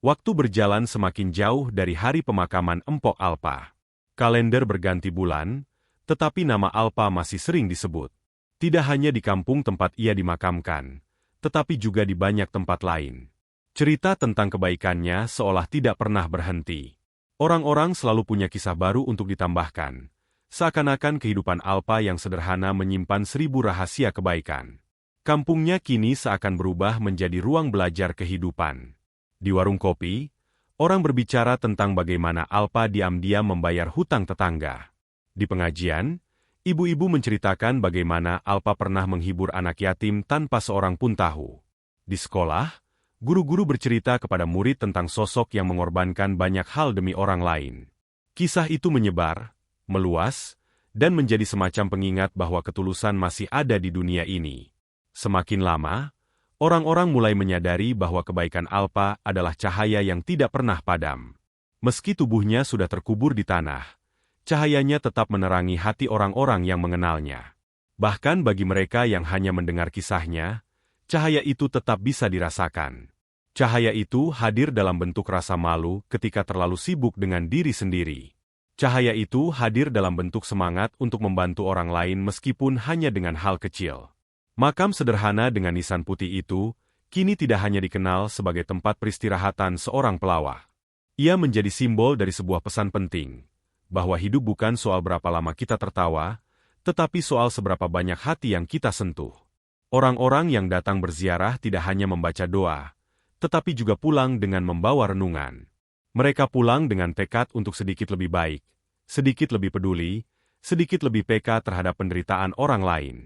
Waktu berjalan semakin jauh dari hari pemakaman Empok Alpa. Kalender berganti bulan, tetapi nama Alpa masih sering disebut. Tidak hanya di kampung tempat ia dimakamkan, tetapi juga di banyak tempat lain. Cerita tentang kebaikannya seolah tidak pernah berhenti. Orang-orang selalu punya kisah baru untuk ditambahkan, seakan-akan kehidupan Alpa yang sederhana menyimpan 1000 rahasia kebaikan. Kampungnya kini seakan berubah menjadi ruang belajar kehidupan. Di warung kopi, orang berbicara tentang bagaimana Alpa diam-diam membayar hutang tetangga. Di pengajian, ibu-ibu menceritakan bagaimana Alpa pernah menghibur anak yatim tanpa seorang pun tahu. Di sekolah, guru-guru bercerita kepada murid tentang sosok yang mengorbankan banyak hal demi orang lain. Kisah itu menyebar, meluas, dan menjadi semacam pengingat bahwa ketulusan masih ada di dunia ini. Semakin lama, orang-orang mulai menyadari bahwa kebaikan Alpa adalah cahaya yang tidak pernah padam. Meski tubuhnya sudah terkubur di tanah, cahayanya tetap menerangi hati orang-orang yang mengenalnya. Bahkan bagi mereka yang hanya mendengar kisahnya, cahaya itu tetap bisa dirasakan. Cahaya itu hadir dalam bentuk rasa malu ketika terlalu sibuk dengan diri sendiri. Cahaya itu hadir dalam bentuk semangat untuk membantu orang lain meskipun hanya dengan hal kecil. Makam sederhana dengan nisan putih itu, kini tidak hanya dikenal sebagai tempat peristirahatan seorang pelawak. Ia menjadi simbol dari sebuah pesan penting, bahwa hidup bukan soal berapa lama kita tertawa, tetapi soal seberapa banyak hati yang kita sentuh. Orang-orang yang datang berziarah tidak hanya membaca doa, tetapi juga pulang dengan membawa renungan. Mereka pulang dengan tekad untuk sedikit lebih baik, sedikit lebih peduli, sedikit lebih peka terhadap penderitaan orang lain.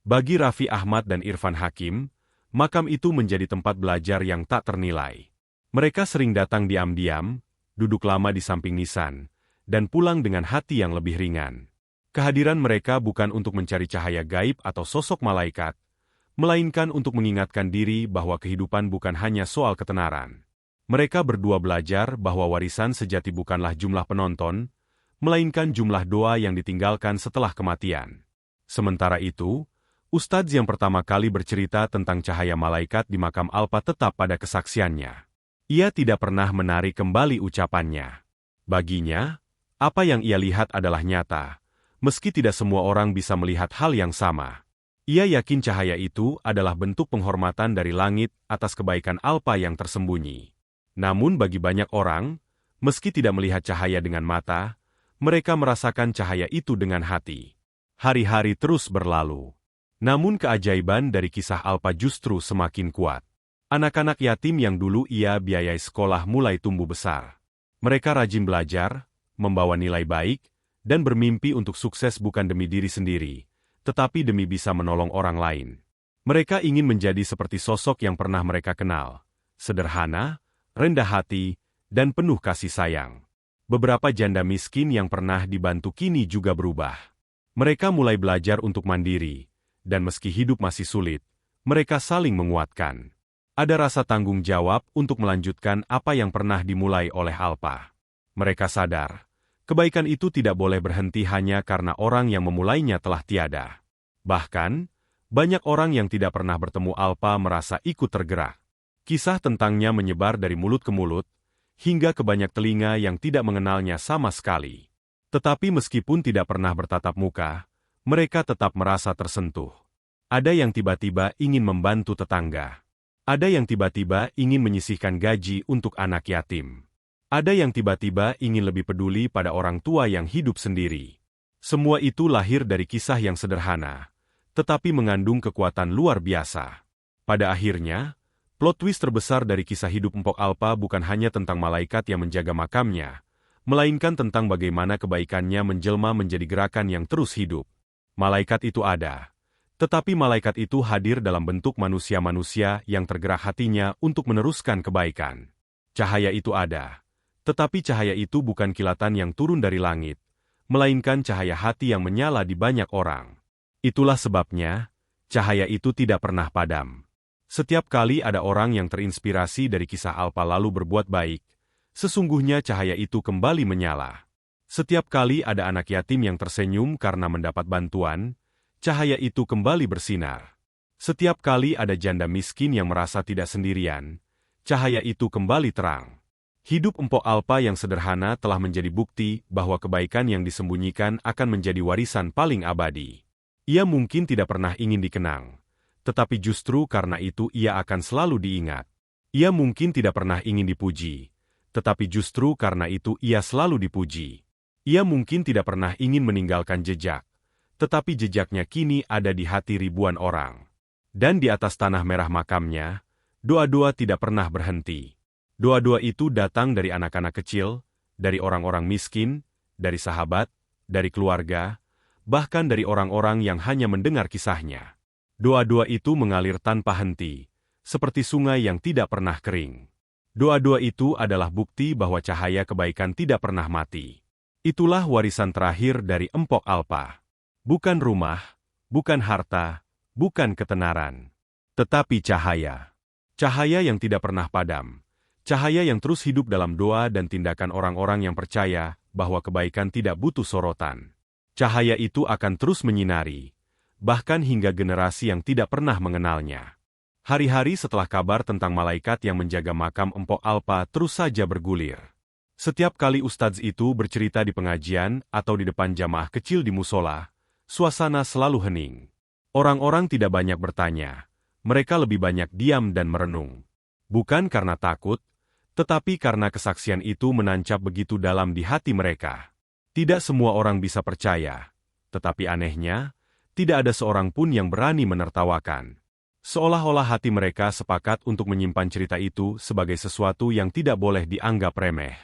Bagi Raffi Ahmad dan Irfan Hakim, makam itu menjadi tempat belajar yang tak ternilai. Mereka sering datang diam-diam, duduk lama di samping nisan, dan pulang dengan hati yang lebih ringan. Kehadiran mereka bukan untuk mencari cahaya gaib atau sosok malaikat, melainkan untuk mengingatkan diri bahwa kehidupan bukan hanya soal ketenaran. Mereka berdua belajar bahwa warisan sejati bukanlah jumlah penonton, melainkan jumlah doa yang ditinggalkan setelah kematian. Sementara itu, Ustadz yang pertama kali bercerita tentang cahaya malaikat di makam Alpa tetap pada kesaksiannya. Ia tidak pernah menarik kembali ucapannya. Baginya, apa yang ia lihat adalah nyata, meski tidak semua orang bisa melihat hal yang sama. Ia yakin cahaya itu adalah bentuk penghormatan dari langit atas kebaikan Alpa yang tersembunyi. Namun bagi banyak orang, meski tidak melihat cahaya dengan mata, mereka merasakan cahaya itu dengan hati. Hari-hari terus berlalu. Namun keajaiban dari kisah Alpa justru semakin kuat. Anak-anak yatim yang dulu ia biayai sekolah mulai tumbuh besar. Mereka rajin belajar, membawa nilai baik, dan bermimpi untuk sukses bukan demi diri sendiri, tetapi demi bisa menolong orang lain. Mereka ingin menjadi seperti sosok yang pernah mereka kenal. Sederhana, rendah hati, dan penuh kasih sayang. Beberapa janda miskin yang pernah dibantu kini juga berubah. Mereka mulai belajar untuk mandiri, dan meski hidup masih sulit, mereka saling menguatkan. Ada rasa tanggung jawab untuk melanjutkan apa yang pernah dimulai oleh Alpa. Mereka sadar, kebaikan itu tidak boleh berhenti hanya karena orang yang memulainya telah tiada. Bahkan, banyak orang yang tidak pernah bertemu Alpa merasa ikut tergerak. Kisah tentangnya menyebar dari mulut ke mulut, hingga ke banyak telinga yang tidak mengenalnya sama sekali. Tetapi meskipun tidak pernah bertatap muka, mereka tetap merasa tersentuh. Ada yang tiba-tiba ingin membantu tetangga. Ada yang tiba-tiba ingin menyisihkan gaji untuk anak yatim. Ada yang tiba-tiba ingin lebih peduli pada orang tua yang hidup sendiri. Semua itu lahir dari kisah yang sederhana, tetapi mengandung kekuatan luar biasa. Pada akhirnya, plot twist terbesar dari kisah hidup Mpok Alpa bukan hanya tentang malaikat yang menjaga makamnya, melainkan tentang bagaimana kebaikannya menjelma menjadi gerakan yang terus hidup. Malaikat itu ada. Tetapi malaikat itu hadir dalam bentuk manusia-manusia yang tergerak hatinya untuk meneruskan kebaikan. Cahaya itu ada. Tetapi cahaya itu bukan kilatan yang turun dari langit, melainkan cahaya hati yang menyala di banyak orang. Itulah sebabnya, cahaya itu tidak pernah padam. Setiap kali ada orang yang terinspirasi dari kisah Alpa lalu berbuat baik, sesungguhnya cahaya itu kembali menyala. Setiap kali ada anak yatim yang tersenyum karena mendapat bantuan, cahaya itu kembali bersinar. Setiap kali ada janda miskin yang merasa tidak sendirian, cahaya itu kembali terang. Hidup Mpok Alpa yang sederhana telah menjadi bukti bahwa kebaikan yang disembunyikan akan menjadi warisan paling abadi. Ia mungkin tidak pernah ingin dikenang, tetapi justru karena itu ia akan selalu diingat. Ia mungkin tidak pernah ingin dipuji, tetapi justru karena itu ia selalu dipuji. Ia mungkin tidak pernah ingin meninggalkan jejak, tetapi jejaknya kini ada di hati ribuan orang. Dan di atas tanah merah makamnya, doa-doa tidak pernah berhenti. Doa-doa itu datang dari anak-anak kecil, dari orang-orang miskin, dari sahabat, dari keluarga, bahkan dari orang-orang yang hanya mendengar kisahnya. Doa-doa itu mengalir tanpa henti, seperti sungai yang tidak pernah kering. Doa-doa itu adalah bukti bahwa cahaya kebaikan tidak pernah mati. Itulah warisan terakhir dari Mpok Alpa. Bukan rumah, bukan harta, bukan ketenaran, tetapi cahaya. Cahaya yang tidak pernah padam. Cahaya yang terus hidup dalam doa dan tindakan orang-orang yang percaya bahwa kebaikan tidak butuh sorotan. Cahaya itu akan terus menyinari, bahkan hingga generasi yang tidak pernah mengenalnya. Hari-hari setelah kabar tentang malaikat yang menjaga makam Mpok Alpa terus saja bergulir. Setiap kali ustadz itu bercerita di pengajian atau di depan jamaah kecil di musola, suasana selalu hening. Orang-orang tidak banyak bertanya, mereka lebih banyak diam dan merenung. Bukan karena takut, tetapi karena kesaksian itu menancap begitu dalam di hati mereka. Tidak semua orang bisa percaya, tetapi anehnya, tidak ada seorang pun yang berani menertawakan. Seolah-olah hati mereka sepakat untuk menyimpan cerita itu sebagai sesuatu yang tidak boleh dianggap remeh.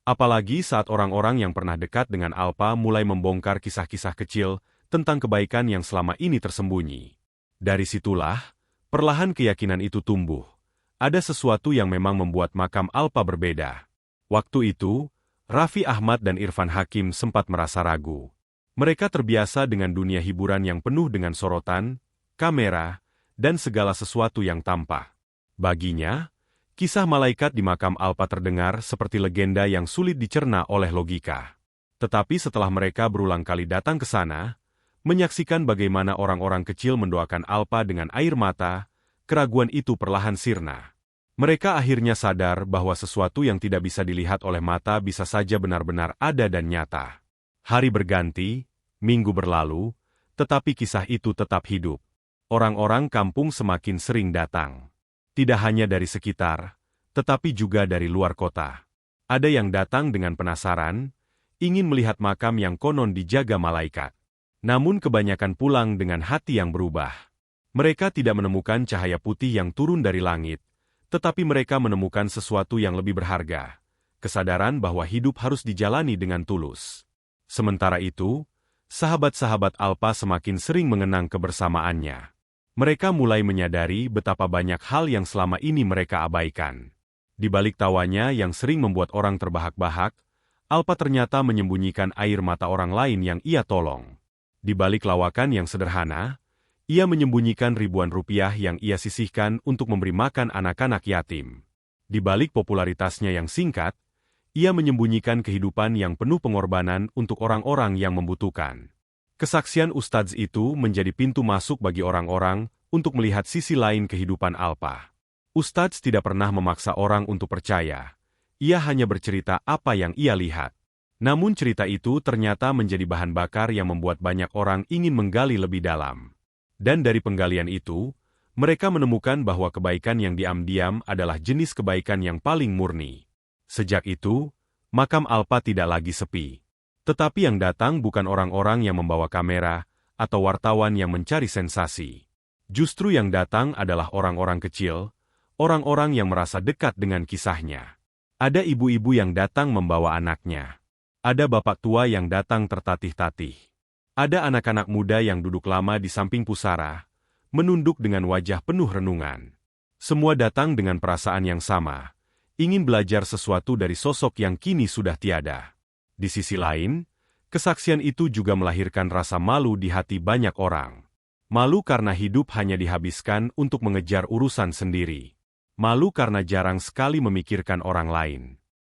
Apalagi saat orang-orang yang pernah dekat dengan Alpa mulai membongkar kisah-kisah kecil tentang kebaikan yang selama ini tersembunyi. Dari situlah, perlahan keyakinan itu tumbuh. Ada sesuatu yang memang membuat makam Alpa berbeda. Waktu itu, Raffi Ahmad dan Irfan Hakim sempat merasa ragu. Mereka terbiasa dengan dunia hiburan yang penuh dengan sorotan, kamera, dan segala sesuatu yang tampak. Baginya, kisah malaikat di makam Alpa terdengar seperti legenda yang sulit dicerna oleh logika. Tetapi setelah mereka berulang kali datang ke sana, menyaksikan bagaimana orang-orang kecil mendoakan Alpa dengan air mata, keraguan itu perlahan sirna. Mereka akhirnya sadar bahwa sesuatu yang tidak bisa dilihat oleh mata bisa saja benar-benar ada dan nyata. Hari berganti, minggu berlalu, tetapi kisah itu tetap hidup. Orang-orang kampung semakin sering datang. Tidak hanya dari sekitar, tetapi juga dari luar kota. Ada yang datang dengan penasaran, ingin melihat makam yang konon dijaga malaikat. Namun kebanyakan pulang dengan hati yang berubah. Mereka tidak menemukan cahaya putih yang turun dari langit, tetapi mereka menemukan sesuatu yang lebih berharga. Kesadaran bahwa hidup harus dijalani dengan tulus. Sementara itu, sahabat-sahabat Alpa semakin sering mengenang kebersamaannya. Mereka mulai menyadari betapa banyak hal yang selama ini mereka abaikan. Di balik tawanya yang sering membuat orang terbahak-bahak, Alpa ternyata menyembunyikan air mata orang lain yang ia tolong. Di balik lawakan yang sederhana, ia menyembunyikan ribuan rupiah yang ia sisihkan untuk memberi makan anak-anak yatim. Di balik popularitasnya yang singkat, ia menyembunyikan kehidupan yang penuh pengorbanan untuk orang-orang yang membutuhkan. Kesaksian Ustadz itu menjadi pintu masuk bagi orang-orang untuk melihat sisi lain kehidupan Alpa. Ustadz tidak pernah memaksa orang untuk percaya. Ia hanya bercerita apa yang ia lihat. Namun cerita itu ternyata menjadi bahan bakar yang membuat banyak orang ingin menggali lebih dalam. Dan dari penggalian itu, mereka menemukan bahwa kebaikan yang diam-diam adalah jenis kebaikan yang paling murni. Sejak itu, makam Alpa tidak lagi sepi. Tetapi yang datang bukan orang-orang yang membawa kamera atau wartawan yang mencari sensasi. Justru yang datang adalah orang-orang kecil, orang-orang yang merasa dekat dengan kisahnya. Ada ibu-ibu yang datang membawa anaknya. Ada bapak tua yang datang tertatih-tatih. Ada anak-anak muda yang duduk lama di samping pusara, menunduk dengan wajah penuh renungan. Semua datang dengan perasaan yang sama. Ingin belajar sesuatu dari sosok yang kini sudah tiada. Di sisi lain, kesaksian itu juga melahirkan rasa malu di hati banyak orang. Malu karena hidup hanya dihabiskan untuk mengejar urusan sendiri. Malu karena jarang sekali memikirkan orang lain.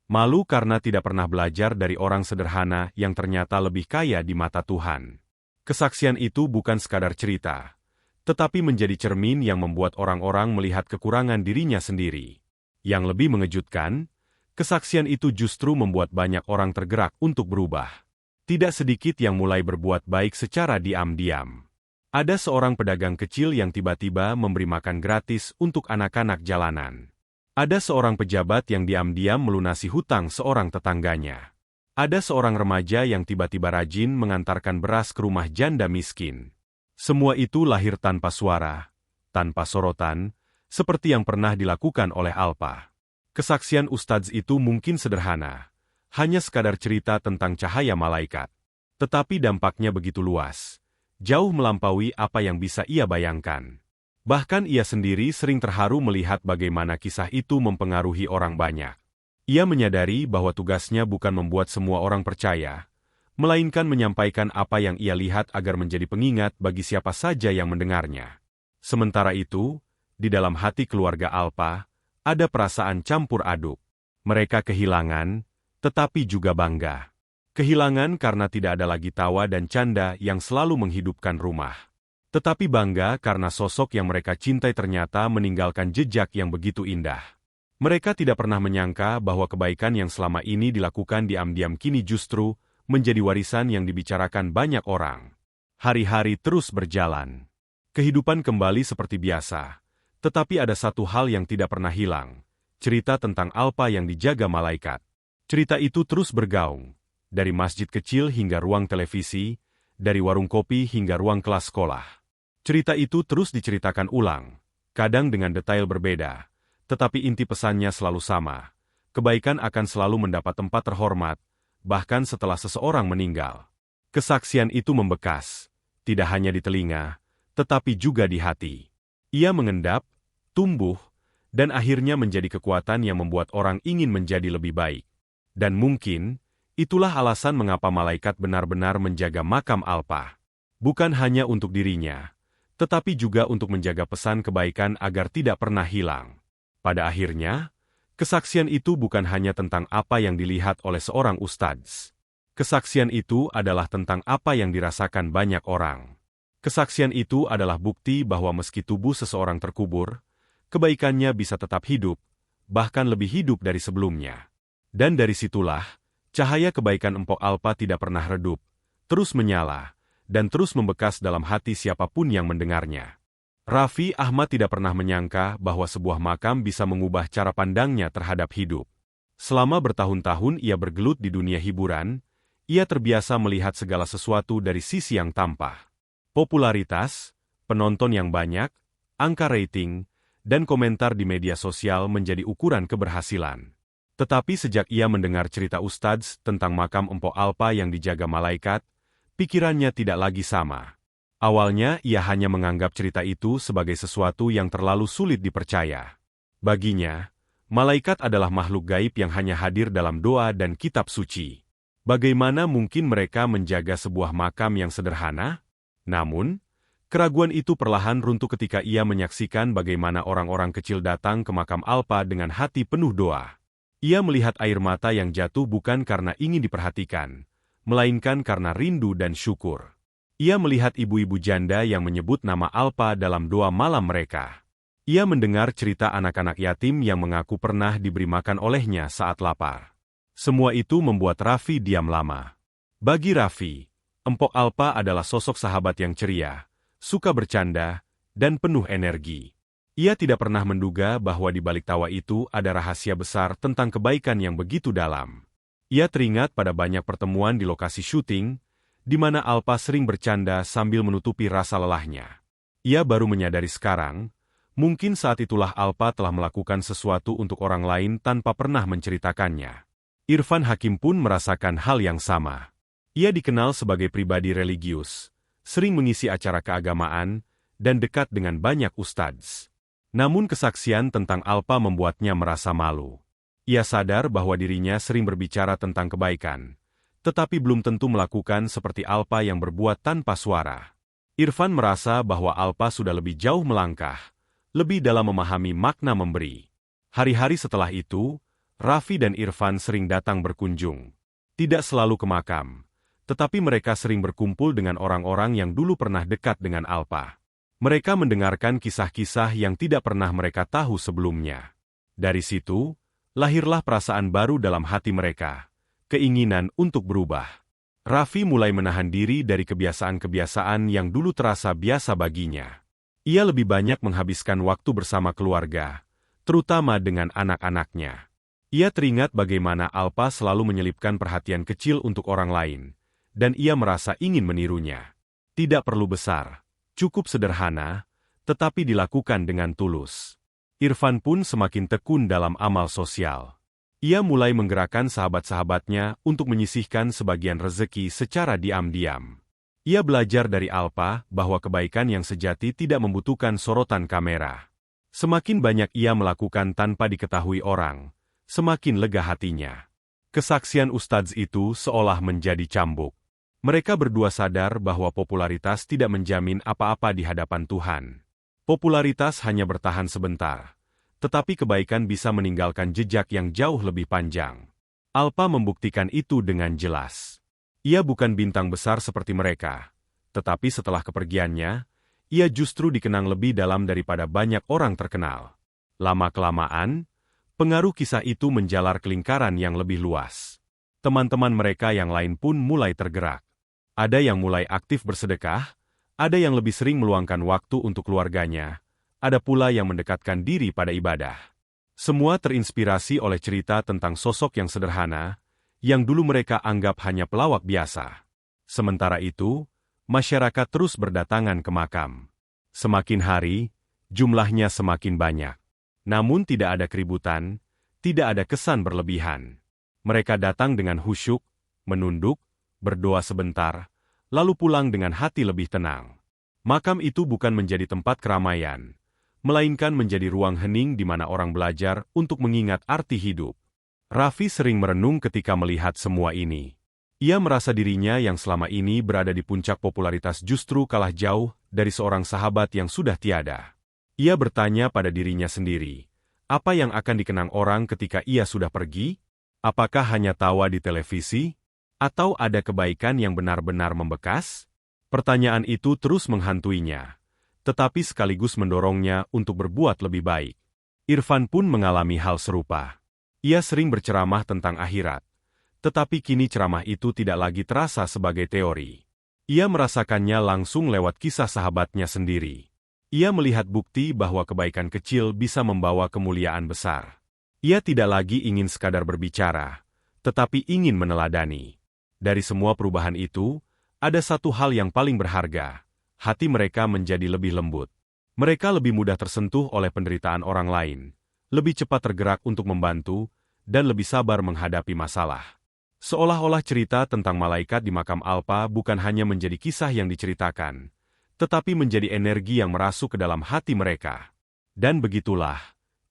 Malu karena tidak pernah belajar dari orang sederhana yang ternyata lebih kaya di mata Tuhan. Kesaksian itu bukan sekadar cerita, tetapi menjadi cermin yang membuat orang-orang melihat kekurangan dirinya sendiri. Yang lebih mengejutkan, kesaksian itu justru membuat banyak orang tergerak untuk berubah. Tidak sedikit yang mulai berbuat baik secara diam-diam. Ada seorang pedagang kecil yang tiba-tiba memberi makan gratis untuk anak-anak jalanan. Ada seorang pejabat yang diam-diam melunasi hutang seorang tetangganya. Ada seorang remaja yang tiba-tiba rajin mengantarkan beras ke rumah janda miskin. Semua itu lahir tanpa suara, tanpa sorotan, seperti yang pernah dilakukan oleh Alpa. Kesaksian Ustadz itu mungkin sederhana, hanya sekadar cerita tentang cahaya malaikat. Tetapi dampaknya begitu luas, jauh melampaui apa yang bisa ia bayangkan. Bahkan ia sendiri sering terharu melihat bagaimana kisah itu mempengaruhi orang banyak. Ia menyadari bahwa tugasnya bukan membuat semua orang percaya, melainkan menyampaikan apa yang ia lihat agar menjadi pengingat bagi siapa saja yang mendengarnya. Sementara itu, di dalam hati keluarga Alpa, ada perasaan campur aduk. Mereka kehilangan, tetapi juga bangga. Kehilangan karena tidak ada lagi tawa dan canda yang selalu menghidupkan rumah. Tetapi bangga karena sosok yang mereka cintai ternyata meninggalkan jejak yang begitu indah. Mereka tidak pernah menyangka bahwa kebaikan yang selama ini dilakukan diam-diam kini justru menjadi warisan yang dibicarakan banyak orang. Hari-hari terus berjalan. Kehidupan kembali seperti biasa. Tetapi ada satu hal yang tidak pernah hilang. Cerita tentang Alpa yang dijaga malaikat. Cerita itu terus bergaung. Dari masjid kecil hingga ruang televisi, dari warung kopi hingga ruang kelas sekolah. Cerita itu terus diceritakan ulang, kadang dengan detail berbeda, tetapi inti pesannya selalu sama. Kebaikan akan selalu mendapat tempat terhormat, bahkan setelah seseorang meninggal. Kesaksian itu membekas, tidak hanya di telinga, tetapi juga di hati. Ia mengendap, tumbuh, dan akhirnya menjadi kekuatan yang membuat orang ingin menjadi lebih baik. Dan mungkin, itulah alasan mengapa malaikat benar-benar menjaga makam Alpa. Bukan hanya untuk dirinya, tetapi juga untuk menjaga pesan kebaikan agar tidak pernah hilang. Pada akhirnya, kesaksian itu bukan hanya tentang apa yang dilihat oleh seorang ustadz. Kesaksian itu adalah tentang apa yang dirasakan banyak orang. Kesaksian itu adalah bukti bahwa meski tubuh seseorang terkubur, kebaikannya bisa tetap hidup, bahkan lebih hidup dari sebelumnya. Dan dari situlah, cahaya kebaikan Empok Alpa tidak pernah redup, terus menyala, dan terus membekas dalam hati siapapun yang mendengarnya. Raffi Ahmad tidak pernah menyangka bahwa sebuah makam bisa mengubah cara pandangnya terhadap hidup. Selama bertahun-tahun ia bergelut di dunia hiburan, ia terbiasa melihat segala sesuatu dari sisi yang tampak. Popularitas, penonton yang banyak, angka rating, dan komentar di media sosial menjadi ukuran keberhasilan. Tetapi sejak ia mendengar cerita Ustadz tentang makam Mpok Alpa yang dijaga malaikat, pikirannya tidak lagi sama. Awalnya ia hanya menganggap cerita itu sebagai sesuatu yang terlalu sulit dipercaya. Baginya, malaikat adalah makhluk gaib yang hanya hadir dalam doa dan kitab suci. Bagaimana mungkin mereka menjaga sebuah makam yang sederhana? Namun, keraguan itu perlahan runtuh ketika ia menyaksikan bagaimana orang-orang kecil datang ke makam Alpa dengan hati penuh doa. Ia melihat air mata yang jatuh bukan karena ingin diperhatikan, melainkan karena rindu dan syukur. Ia melihat ibu-ibu janda yang menyebut nama Alpa dalam doa malam mereka. Ia mendengar cerita anak-anak yatim yang mengaku pernah diberi makan olehnya saat lapar. Semua itu membuat Raffi diam lama. Bagi Raffi, Mpok Alpa adalah sosok sahabat yang ceria, suka bercanda, dan penuh energi. Ia tidak pernah menduga bahwa di balik tawa itu ada rahasia besar tentang kebaikan yang begitu dalam. Ia teringat pada banyak pertemuan di lokasi syuting, di mana Alpa sering bercanda sambil menutupi rasa lelahnya. Ia baru menyadari sekarang, mungkin saat itulah Alpa telah melakukan sesuatu untuk orang lain tanpa pernah menceritakannya. Irfan Hakim pun merasakan hal yang sama. Ia dikenal sebagai pribadi religius, sering mengisi acara keagamaan, dan dekat dengan banyak ustadz. Namun kesaksian tentang Alpa membuatnya merasa malu. Ia sadar bahwa dirinya sering berbicara tentang kebaikan, tetapi belum tentu melakukan seperti Alpa yang berbuat tanpa suara. Irfan merasa bahwa Alpa sudah lebih jauh melangkah, lebih dalam memahami makna memberi. Hari-hari setelah itu, Raffi dan Irfan sering datang berkunjung. Tidak selalu ke makam, tetapi mereka sering berkumpul dengan orang-orang yang dulu pernah dekat dengan Alpa. Mereka mendengarkan kisah-kisah yang tidak pernah mereka tahu sebelumnya. Dari situ, lahirlah perasaan baru dalam hati mereka. Keinginan untuk berubah. Raffi mulai menahan diri dari kebiasaan-kebiasaan yang dulu terasa biasa baginya. Ia lebih banyak menghabiskan waktu bersama keluarga, terutama dengan anak-anaknya. Ia teringat bagaimana Alpa selalu menyelipkan perhatian kecil untuk orang lain, dan ia merasa ingin menirunya. Tidak perlu besar, cukup sederhana, tetapi dilakukan dengan tulus. Irfan pun semakin tekun dalam amal sosial. Ia mulai menggerakkan sahabat-sahabatnya untuk menyisihkan sebagian rezeki secara diam-diam. Ia belajar dari Alpa bahwa kebaikan yang sejati tidak membutuhkan sorotan kamera. Semakin banyak ia melakukan tanpa diketahui orang, semakin lega hatinya. Kesaksian ustadz itu seolah menjadi cambuk. Mereka berdua sadar bahwa popularitas tidak menjamin apa-apa di hadapan Tuhan. Popularitas hanya bertahan sebentar. Tetapi kebaikan bisa meninggalkan jejak yang jauh lebih panjang. Alpa membuktikan itu dengan jelas. Ia bukan bintang besar seperti mereka, tetapi setelah kepergiannya, ia justru dikenang lebih dalam daripada banyak orang terkenal. Lama-kelamaan, pengaruh kisah itu menjalar ke lingkaran yang lebih luas. Teman-teman mereka yang lain pun mulai tergerak. Ada yang mulai aktif bersedekah, ada yang lebih sering meluangkan waktu untuk keluarganya, ada pula yang mendekatkan diri pada ibadah. Semua terinspirasi oleh cerita tentang sosok yang sederhana, yang dulu mereka anggap hanya pelawak biasa. Sementara itu, masyarakat terus berdatangan ke makam. Semakin hari, jumlahnya semakin banyak. Namun tidak ada keributan, tidak ada kesan berlebihan. Mereka datang dengan khusyuk, menunduk, berdoa sebentar, lalu pulang dengan hati lebih tenang. Makam itu bukan menjadi tempat keramaian, melainkan menjadi ruang hening di mana orang belajar untuk mengingat arti hidup. Raffi sering merenung ketika melihat semua ini. Ia merasa dirinya yang selama ini berada di puncak popularitas justru kalah jauh dari seorang sahabat yang sudah tiada. Ia bertanya pada dirinya sendiri, apa yang akan dikenang orang ketika ia sudah pergi? Apakah hanya tawa di televisi? Atau ada kebaikan yang benar-benar membekas? Pertanyaan itu terus menghantuinya, tetapi sekaligus mendorongnya untuk berbuat lebih baik. Irfan pun mengalami hal serupa. Ia sering berceramah tentang akhirat, tetapi kini ceramah itu tidak lagi terasa sebagai teori. Ia merasakannya langsung lewat kisah sahabatnya sendiri. Ia melihat bukti bahwa kebaikan kecil bisa membawa kemuliaan besar. Ia tidak lagi ingin sekadar berbicara, tetapi ingin meneladani. Dari semua perubahan itu, ada satu hal yang paling berharga. Hati mereka menjadi lebih lembut. Mereka lebih mudah tersentuh oleh penderitaan orang lain, lebih cepat tergerak untuk membantu, dan lebih sabar menghadapi masalah. Seolah-olah cerita tentang malaikat di makam Alpa bukan hanya menjadi kisah yang diceritakan, tetapi menjadi energi yang merasuk ke dalam hati mereka. Dan begitulah,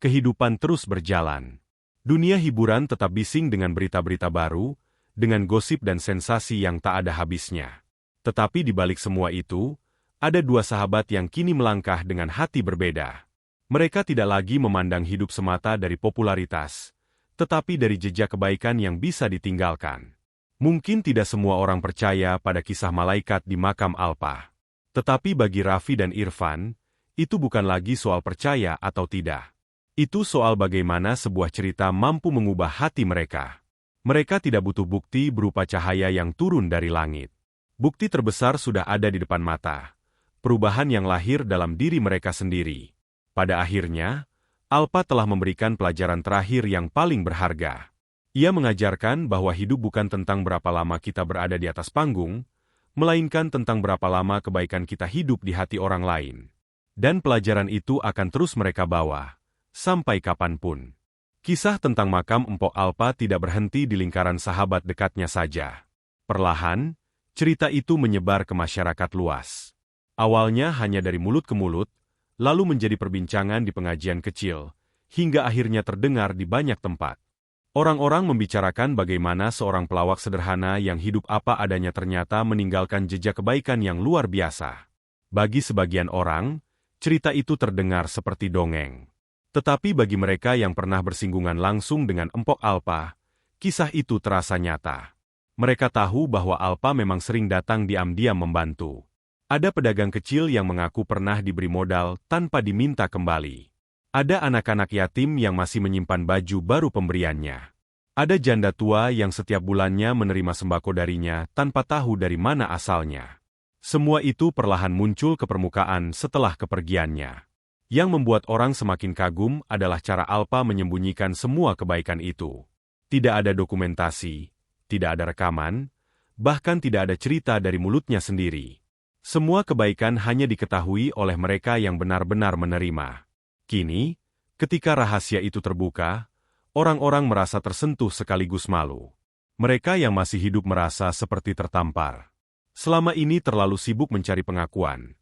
kehidupan terus berjalan. Dunia hiburan tetap bising dengan berita-berita baru, dengan gosip dan sensasi yang tak ada habisnya. Tetapi di balik semua itu, ada dua sahabat yang kini melangkah dengan hati berbeda. Mereka tidak lagi memandang hidup semata dari popularitas, tetapi dari jejak kebaikan yang bisa ditinggalkan. Mungkin tidak semua orang percaya pada kisah malaikat di makam Alpa. Tetapi bagi Raffi dan Irfan, itu bukan lagi soal percaya atau tidak. Itu soal bagaimana sebuah cerita mampu mengubah hati mereka. Mereka tidak butuh bukti berupa cahaya yang turun dari langit. Bukti terbesar sudah ada di depan mata. Perubahan yang lahir dalam diri mereka sendiri. Pada akhirnya, Alpa telah memberikan pelajaran terakhir yang paling berharga. Ia mengajarkan bahwa hidup bukan tentang berapa lama kita berada di atas panggung, melainkan tentang berapa lama kebaikan kita hidup di hati orang lain. Dan pelajaran itu akan terus mereka bawa, sampai kapanpun. Kisah tentang makam Mpok Alpa tidak berhenti di lingkaran sahabat dekatnya saja. Perlahan, cerita itu menyebar ke masyarakat luas. Awalnya hanya dari mulut ke mulut, lalu menjadi perbincangan di pengajian kecil, hingga akhirnya terdengar di banyak tempat. Orang-orang membicarakan bagaimana seorang pelawak sederhana yang hidup apa adanya ternyata meninggalkan jejak kebaikan yang luar biasa. Bagi sebagian orang, cerita itu terdengar seperti dongeng. Tetapi bagi mereka yang pernah bersinggungan langsung dengan Mpok Alpa, kisah itu terasa nyata. Mereka tahu bahwa Alpa memang sering datang diam-diam membantu. Ada pedagang kecil yang mengaku pernah diberi modal tanpa diminta kembali. Ada anak-anak yatim yang masih menyimpan baju baru pemberiannya. Ada janda tua yang setiap bulannya menerima sembako darinya tanpa tahu dari mana asalnya. Semua itu perlahan muncul ke permukaan setelah kepergiannya. Yang membuat orang semakin kagum adalah cara Alpa menyembunyikan semua kebaikan itu. Tidak ada dokumentasi, tidak ada rekaman, bahkan tidak ada cerita dari mulutnya sendiri. Semua kebaikan hanya diketahui oleh mereka yang benar-benar menerima. Kini, ketika rahasia itu terbuka, orang-orang merasa tersentuh sekaligus malu. Mereka yang masih hidup merasa seperti tertampar. Selama ini terlalu sibuk mencari pengakuan.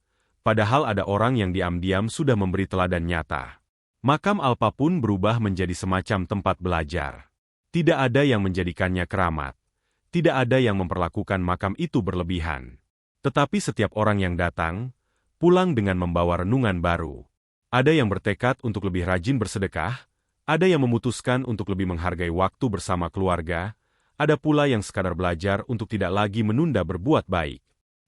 Padahal ada orang yang diam-diam sudah memberi teladan nyata. Makam Alpa pun berubah menjadi semacam tempat belajar. Tidak ada yang menjadikannya keramat. Tidak ada yang memperlakukan makam itu berlebihan. Tetapi setiap orang yang datang, pulang dengan membawa renungan baru. Ada yang bertekad untuk lebih rajin bersedekah, ada yang memutuskan untuk lebih menghargai waktu bersama keluarga, ada pula yang sekadar belajar untuk tidak lagi menunda berbuat baik.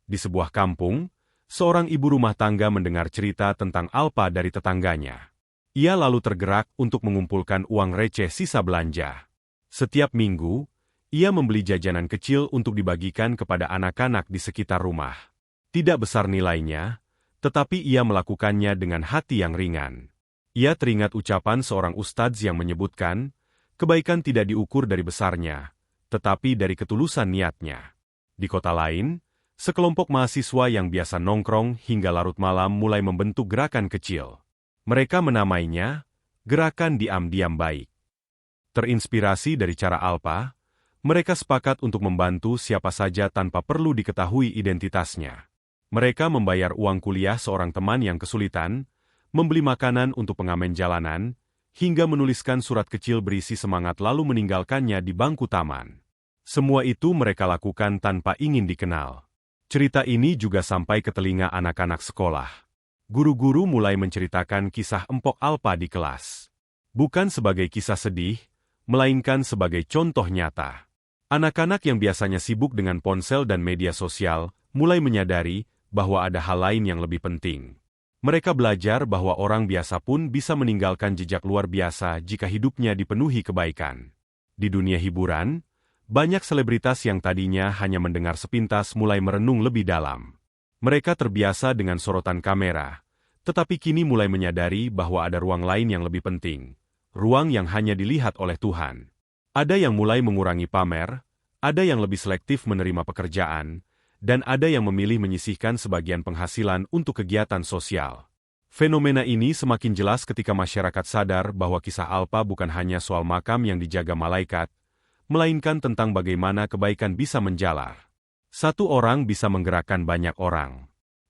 Di sebuah kampung, seorang ibu rumah tangga mendengar cerita tentang Alpa dari tetangganya. Ia lalu tergerak untuk mengumpulkan uang receh sisa belanja. Setiap minggu, ia membeli jajanan kecil untuk dibagikan kepada anak-anak di sekitar rumah. Tidak besar nilainya, tetapi ia melakukannya dengan hati yang ringan. Ia teringat ucapan seorang ustadz yang menyebutkan, kebaikan tidak diukur dari besarnya, tetapi dari ketulusan niatnya. Di kota lain, sekelompok mahasiswa yang biasa nongkrong hingga larut malam mulai membentuk gerakan kecil. Mereka menamainya, Gerakan Diam-Diam Baik. Terinspirasi dari cara Alpa, mereka sepakat untuk membantu siapa saja tanpa perlu diketahui identitasnya. Mereka membayar uang kuliah seorang teman yang kesulitan, membeli makanan untuk pengamen jalanan, hingga menuliskan surat kecil berisi semangat lalu meninggalkannya di bangku taman. Semua itu mereka lakukan tanpa ingin dikenal. Cerita ini juga sampai ke telinga anak-anak sekolah. Guru-guru mulai menceritakan kisah Mpok Alpa di kelas. Bukan sebagai kisah sedih, melainkan sebagai contoh nyata. Anak-anak yang biasanya sibuk dengan ponsel dan media sosial, mulai menyadari bahwa ada hal lain yang lebih penting. Mereka belajar bahwa orang biasa pun bisa meninggalkan jejak luar biasa jika hidupnya dipenuhi kebaikan. Di dunia hiburan, banyak selebritas yang tadinya hanya mendengar sepintas mulai merenung lebih dalam. Mereka terbiasa dengan sorotan kamera, Tetapi kini mulai menyadari bahwa ada ruang lain yang lebih penting, ruang yang hanya dilihat oleh Tuhan. Ada yang mulai mengurangi pamer, ada yang lebih selektif menerima pekerjaan, dan ada yang memilih menyisihkan sebagian penghasilan untuk kegiatan sosial. Fenomena ini semakin jelas ketika masyarakat sadar bahwa kisah Alpa bukan hanya soal makam yang dijaga malaikat, melainkan tentang bagaimana kebaikan bisa menjalar. Satu orang bisa menggerakkan banyak orang.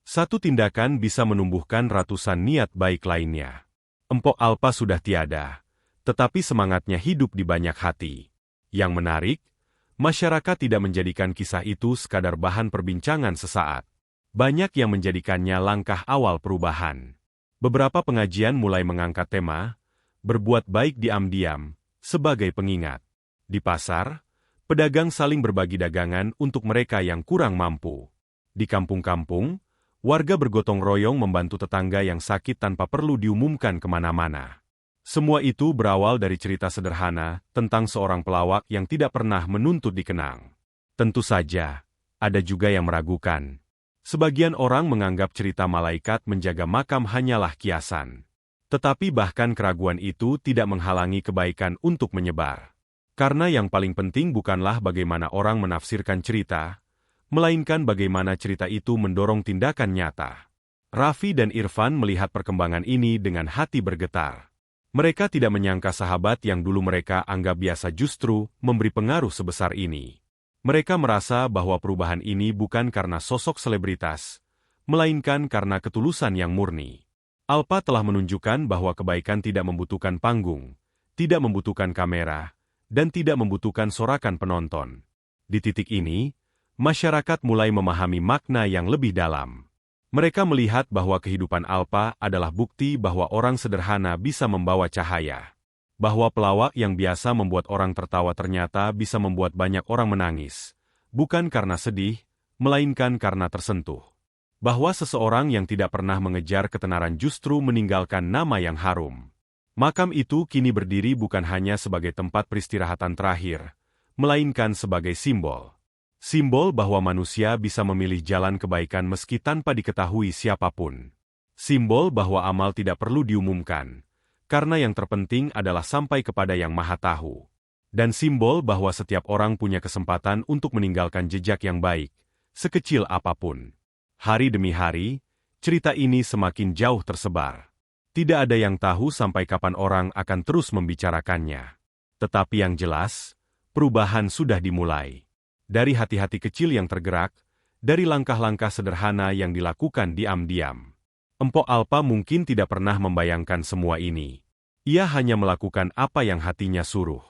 Satu tindakan bisa menumbuhkan ratusan niat baik lainnya. Empok Alpa sudah tiada, tetapi semangatnya hidup di banyak hati. Yang menarik, masyarakat tidak menjadikan kisah itu sekadar bahan perbincangan sesaat. Banyak yang menjadikannya langkah awal perubahan. Beberapa pengajian mulai mengangkat tema, berbuat baik diam-diam, sebagai pengingat. Di pasar, pedagang saling berbagi dagangan untuk mereka yang kurang mampu. Di kampung-kampung, warga bergotong royong membantu tetangga yang sakit tanpa perlu diumumkan kemana-mana. Semua itu berawal dari cerita sederhana tentang seorang pelawak yang tidak pernah menuntut dikenang. Tentu saja, ada juga yang meragukan. Sebagian orang menganggap cerita malaikat menjaga makam hanyalah kiasan. Tetapi bahkan keraguan itu tidak menghalangi kebaikan untuk menyebar. Karena yang paling penting bukanlah bagaimana orang menafsirkan cerita, melainkan bagaimana cerita itu mendorong tindakan nyata. Raffi dan Irfan melihat perkembangan ini dengan hati bergetar. Mereka tidak menyangka sahabat yang dulu mereka anggap biasa justru memberi pengaruh sebesar ini. Mereka merasa bahwa perubahan ini bukan karena sosok selebritas, melainkan karena ketulusan yang murni. Alpa telah menunjukkan bahwa kebaikan tidak membutuhkan panggung, tidak membutuhkan kamera, dan tidak membutuhkan sorakan penonton. Di titik ini, masyarakat mulai memahami makna yang lebih dalam. Mereka melihat bahwa kehidupan Alpa adalah bukti bahwa orang sederhana bisa membawa cahaya. Bahwa pelawak yang biasa membuat orang tertawa ternyata bisa membuat banyak orang menangis. Bukan karena sedih, melainkan karena tersentuh. Bahwa seseorang yang tidak pernah mengejar ketenaran justru meninggalkan nama yang harum. Makam itu kini berdiri bukan hanya sebagai tempat peristirahatan terakhir, melainkan sebagai simbol. Simbol bahwa manusia bisa memilih jalan kebaikan meski tanpa diketahui siapapun. Simbol bahwa amal tidak perlu diumumkan, karena yang terpenting adalah sampai kepada Yang Maha Tahu. Dan simbol bahwa setiap orang punya kesempatan untuk meninggalkan jejak yang baik, sekecil apapun. Hari demi hari, cerita ini semakin jauh tersebar. Tidak ada yang tahu sampai kapan orang akan terus membicarakannya. Tetapi yang jelas, perubahan sudah dimulai. Dari hati-hati kecil yang tergerak, dari langkah-langkah sederhana yang dilakukan diam-diam. Empok Alpa mungkin tidak pernah membayangkan semua ini. Ia hanya melakukan apa yang hatinya suruh.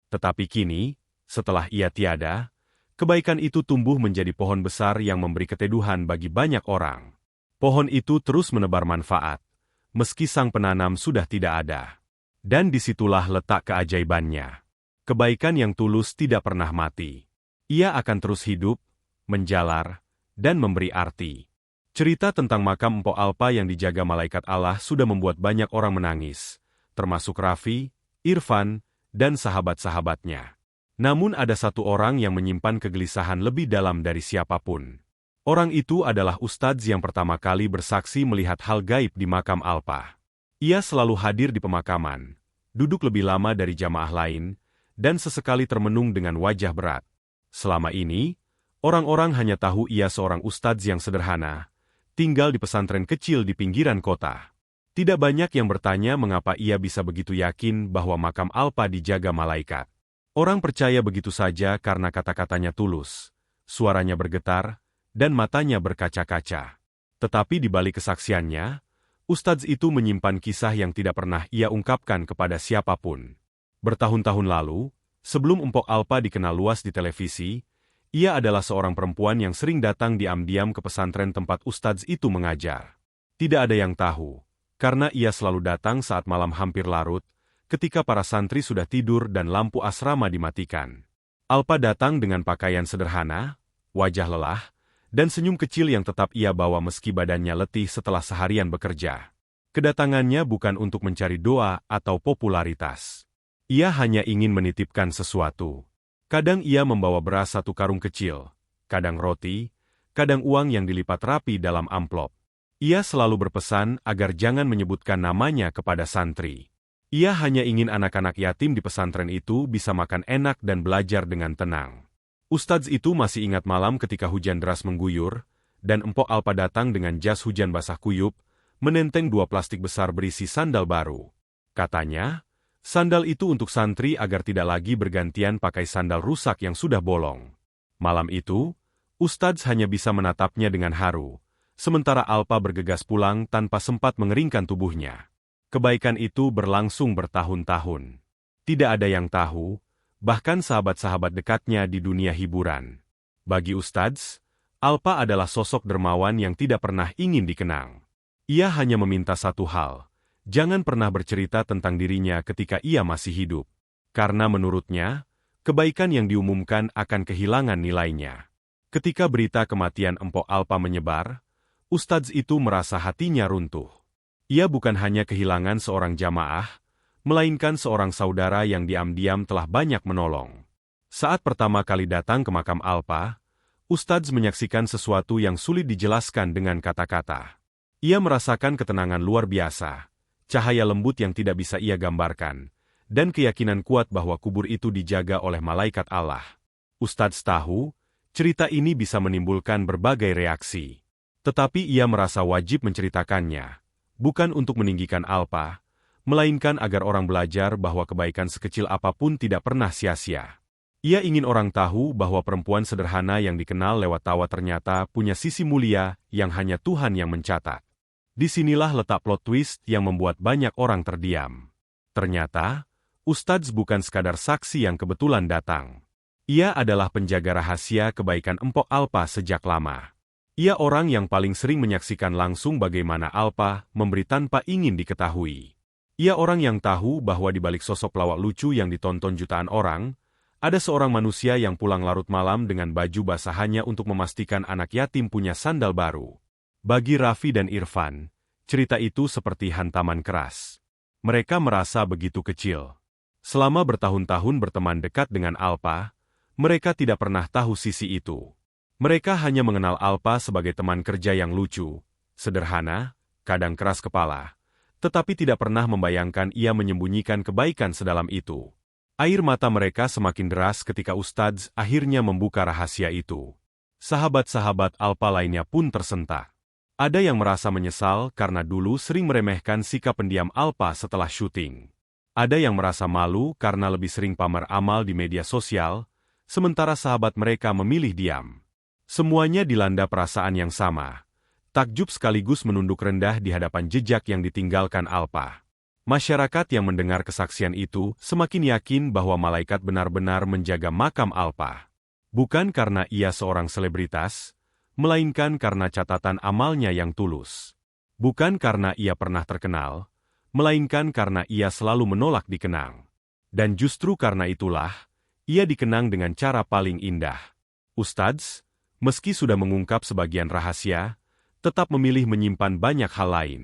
Tetapi kini, setelah ia tiada, kebaikan itu tumbuh menjadi pohon besar yang memberi keteduhan bagi banyak orang. Pohon itu terus menebar manfaat, meski sang penanam sudah tidak ada. Dan disitulah letak keajaibannya. Kebaikan yang tulus tidak pernah mati. Ia akan terus hidup, menjalar, dan memberi arti. Cerita tentang makam Empok Alpa yang dijaga malaikat Allah sudah membuat banyak orang menangis, termasuk Raffi, Irfan, dan sahabat-sahabatnya. Namun ada satu orang yang menyimpan kegelisahan lebih dalam dari siapapun. Orang itu adalah Ustadz yang pertama kali bersaksi melihat hal gaib di makam Alpa. Ia selalu hadir di pemakaman, duduk lebih lama dari jamaah lain, dan sesekali termenung dengan wajah berat. Selama ini, orang-orang hanya tahu ia seorang ustadz yang sederhana, tinggal di pesantren kecil di pinggiran kota. Tidak banyak yang bertanya mengapa ia bisa begitu yakin bahwa makam Alpa dijaga malaikat. Orang percaya begitu saja karena kata-katanya tulus, suaranya bergetar, dan matanya berkaca-kaca. Tetapi di balik kesaksiannya, ustadz itu menyimpan kisah yang tidak pernah ia ungkapkan kepada siapapun. Bertahun-tahun lalu, sebelum Empok Alpa dikenal luas di televisi, ia adalah seorang perempuan yang sering datang diam-diam ke pesantren tempat ustadz itu mengajar. Tidak ada yang tahu, karena ia selalu datang saat malam hampir larut, ketika para santri sudah tidur dan lampu asrama dimatikan. Alpa datang dengan pakaian sederhana, wajah lelah, dan senyum kecil yang tetap ia bawa meski badannya letih setelah seharian bekerja. Kedatangannya bukan untuk mencari doa atau popularitas. Ia hanya ingin menitipkan sesuatu. Kadang ia membawa beras satu karung kecil, kadang roti, kadang uang yang dilipat rapi dalam amplop. Ia selalu berpesan agar jangan menyebutkan namanya kepada santri. Ia hanya ingin anak-anak yatim di pesantren itu bisa makan enak dan belajar dengan tenang. Ustadz itu masih ingat malam ketika hujan deras mengguyur, dan Empok Alpa datang dengan jas hujan basah kuyup, menenteng 2 plastik besar berisi sandal baru. Katanya, sandal itu untuk santri agar tidak lagi bergantian pakai sandal rusak yang sudah bolong. Malam itu, Ustadz hanya bisa menatapnya dengan haru, sementara Alpa bergegas pulang tanpa sempat mengeringkan tubuhnya. Kebaikan itu berlangsung bertahun-tahun. Tidak ada yang tahu, bahkan sahabat-sahabat dekatnya di dunia hiburan. Bagi Ustadz, Alpa adalah sosok dermawan yang tidak pernah ingin dikenang. Ia hanya meminta satu hal, jangan pernah bercerita tentang dirinya ketika ia masih hidup. Karena menurutnya, kebaikan yang diumumkan akan kehilangan nilainya. Ketika berita kematian Empok Alpa menyebar, Ustadz itu merasa hatinya runtuh. Ia bukan hanya kehilangan seorang jamaah, melainkan seorang saudara yang diam-diam telah banyak menolong. Saat pertama kali datang ke makam Alpa, Ustadz menyaksikan sesuatu yang sulit dijelaskan dengan kata-kata. Ia merasakan ketenangan luar biasa, cahaya lembut yang tidak bisa ia gambarkan, dan keyakinan kuat bahwa kubur itu dijaga oleh malaikat Allah. Ustadz tahu, cerita ini bisa menimbulkan berbagai reaksi. Tetapi ia merasa wajib menceritakannya, bukan untuk meninggikan Alpa, melainkan agar orang belajar bahwa kebaikan sekecil apapun tidak pernah sia-sia. Ia ingin orang tahu bahwa perempuan sederhana yang dikenal lewat tawa ternyata punya sisi mulia yang hanya Tuhan yang mencatat. Disinilah letak plot twist yang membuat banyak orang terdiam. Ternyata, Ustadz bukan sekadar saksi yang kebetulan datang. Ia adalah penjaga rahasia kebaikan Empok Alpa sejak lama. Ia orang yang paling sering menyaksikan langsung bagaimana Alpa memberi tanpa ingin diketahui. Ia orang yang tahu bahwa di balik sosok pelawak lucu yang ditonton jutaan orang, ada seorang manusia yang pulang larut malam dengan baju basah hanya untuk memastikan anak yatim punya sandal baru. Bagi Raffi dan Irfan, cerita itu seperti hantaman keras. Mereka merasa begitu kecil. Selama bertahun-tahun berteman dekat dengan Alpa, mereka tidak pernah tahu sisi itu. Mereka hanya mengenal Alpa sebagai teman kerja yang lucu, sederhana, kadang keras kepala, tetapi tidak pernah membayangkan ia menyembunyikan kebaikan sedalam itu. Air mata mereka semakin deras ketika Ustadz akhirnya membuka rahasia itu. Sahabat-sahabat Alpa lainnya pun tersentak. Ada yang merasa menyesal karena dulu sering meremehkan sikap pendiam Alpa setelah syuting. Ada yang merasa malu karena lebih sering pamer amal di media sosial, sementara sahabat mereka memilih diam. Semuanya dilanda perasaan yang sama. Takjub sekaligus menunduk rendah di hadapan jejak yang ditinggalkan Alpa. Masyarakat yang mendengar kesaksian itu semakin yakin bahwa malaikat benar-benar menjaga makam Alpa. Bukan karena ia seorang selebritas, melainkan karena catatan amalnya yang tulus. Bukan karena ia pernah terkenal, melainkan karena ia selalu menolak dikenang. Dan justru karena itulah, ia dikenang dengan cara paling indah. Ustadz, meski sudah mengungkap sebagian rahasia, tetap memilih menyimpan banyak hal lain.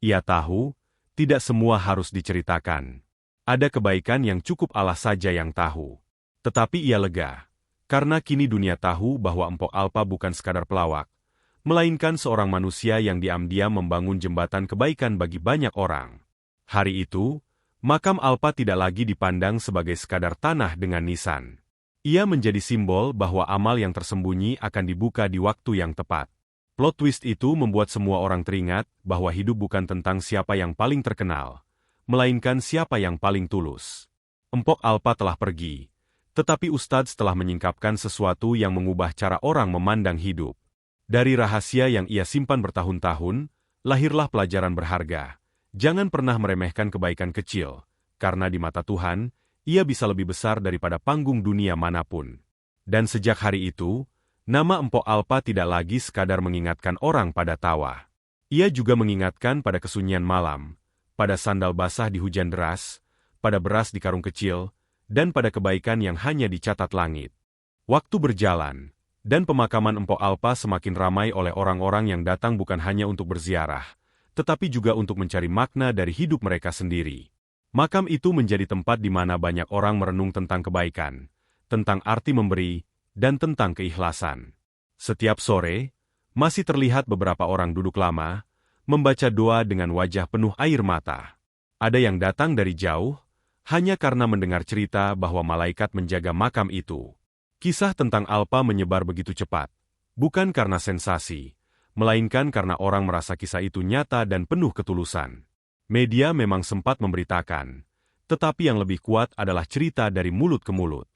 Ia tahu, tidak semua harus diceritakan. Ada kebaikan yang cukup Allah saja yang tahu. Tetapi ia lega, karena kini dunia tahu bahwa Empok Alpa bukan sekadar pelawak, melainkan seorang manusia yang diam-diam membangun jembatan kebaikan bagi banyak orang. Hari itu, makam Alpa tidak lagi dipandang sebagai sekadar tanah dengan nisan. Ia menjadi simbol bahwa amal yang tersembunyi akan dibuka di waktu yang tepat. Plot twist itu membuat semua orang teringat bahwa hidup bukan tentang siapa yang paling terkenal, melainkan siapa yang paling tulus. Empok Alpa telah pergi, tetapi Ustadz telah menyingkapkan sesuatu yang mengubah cara orang memandang hidup. Dari rahasia yang ia simpan bertahun-tahun, lahirlah pelajaran berharga. Jangan pernah meremehkan kebaikan kecil, karena di mata Tuhan, ia bisa lebih besar daripada panggung dunia manapun. Dan sejak hari itu, nama Empok Alpa tidak lagi sekadar mengingatkan orang pada tawa. Ia juga mengingatkan pada kesunyian malam, pada sandal basah di hujan deras, pada beras di karung kecil, dan pada kebaikan yang hanya dicatat langit. Waktu berjalan, dan pemakaman Empok Alpa semakin ramai oleh orang-orang yang datang bukan hanya untuk berziarah, tetapi juga untuk mencari makna dari hidup mereka sendiri. Makam itu menjadi tempat di mana banyak orang merenung tentang kebaikan, tentang arti memberi, dan tentang keikhlasan. Setiap sore, masih terlihat beberapa orang duduk lama, membaca doa dengan wajah penuh air mata. Ada yang datang dari jauh, hanya karena mendengar cerita bahwa malaikat menjaga makam itu. Kisah tentang Alpa menyebar begitu cepat, bukan karena sensasi, melainkan karena orang merasa kisah itu nyata dan penuh ketulusan. Media memang sempat memberitakan, tetapi yang lebih kuat adalah cerita dari mulut ke mulut.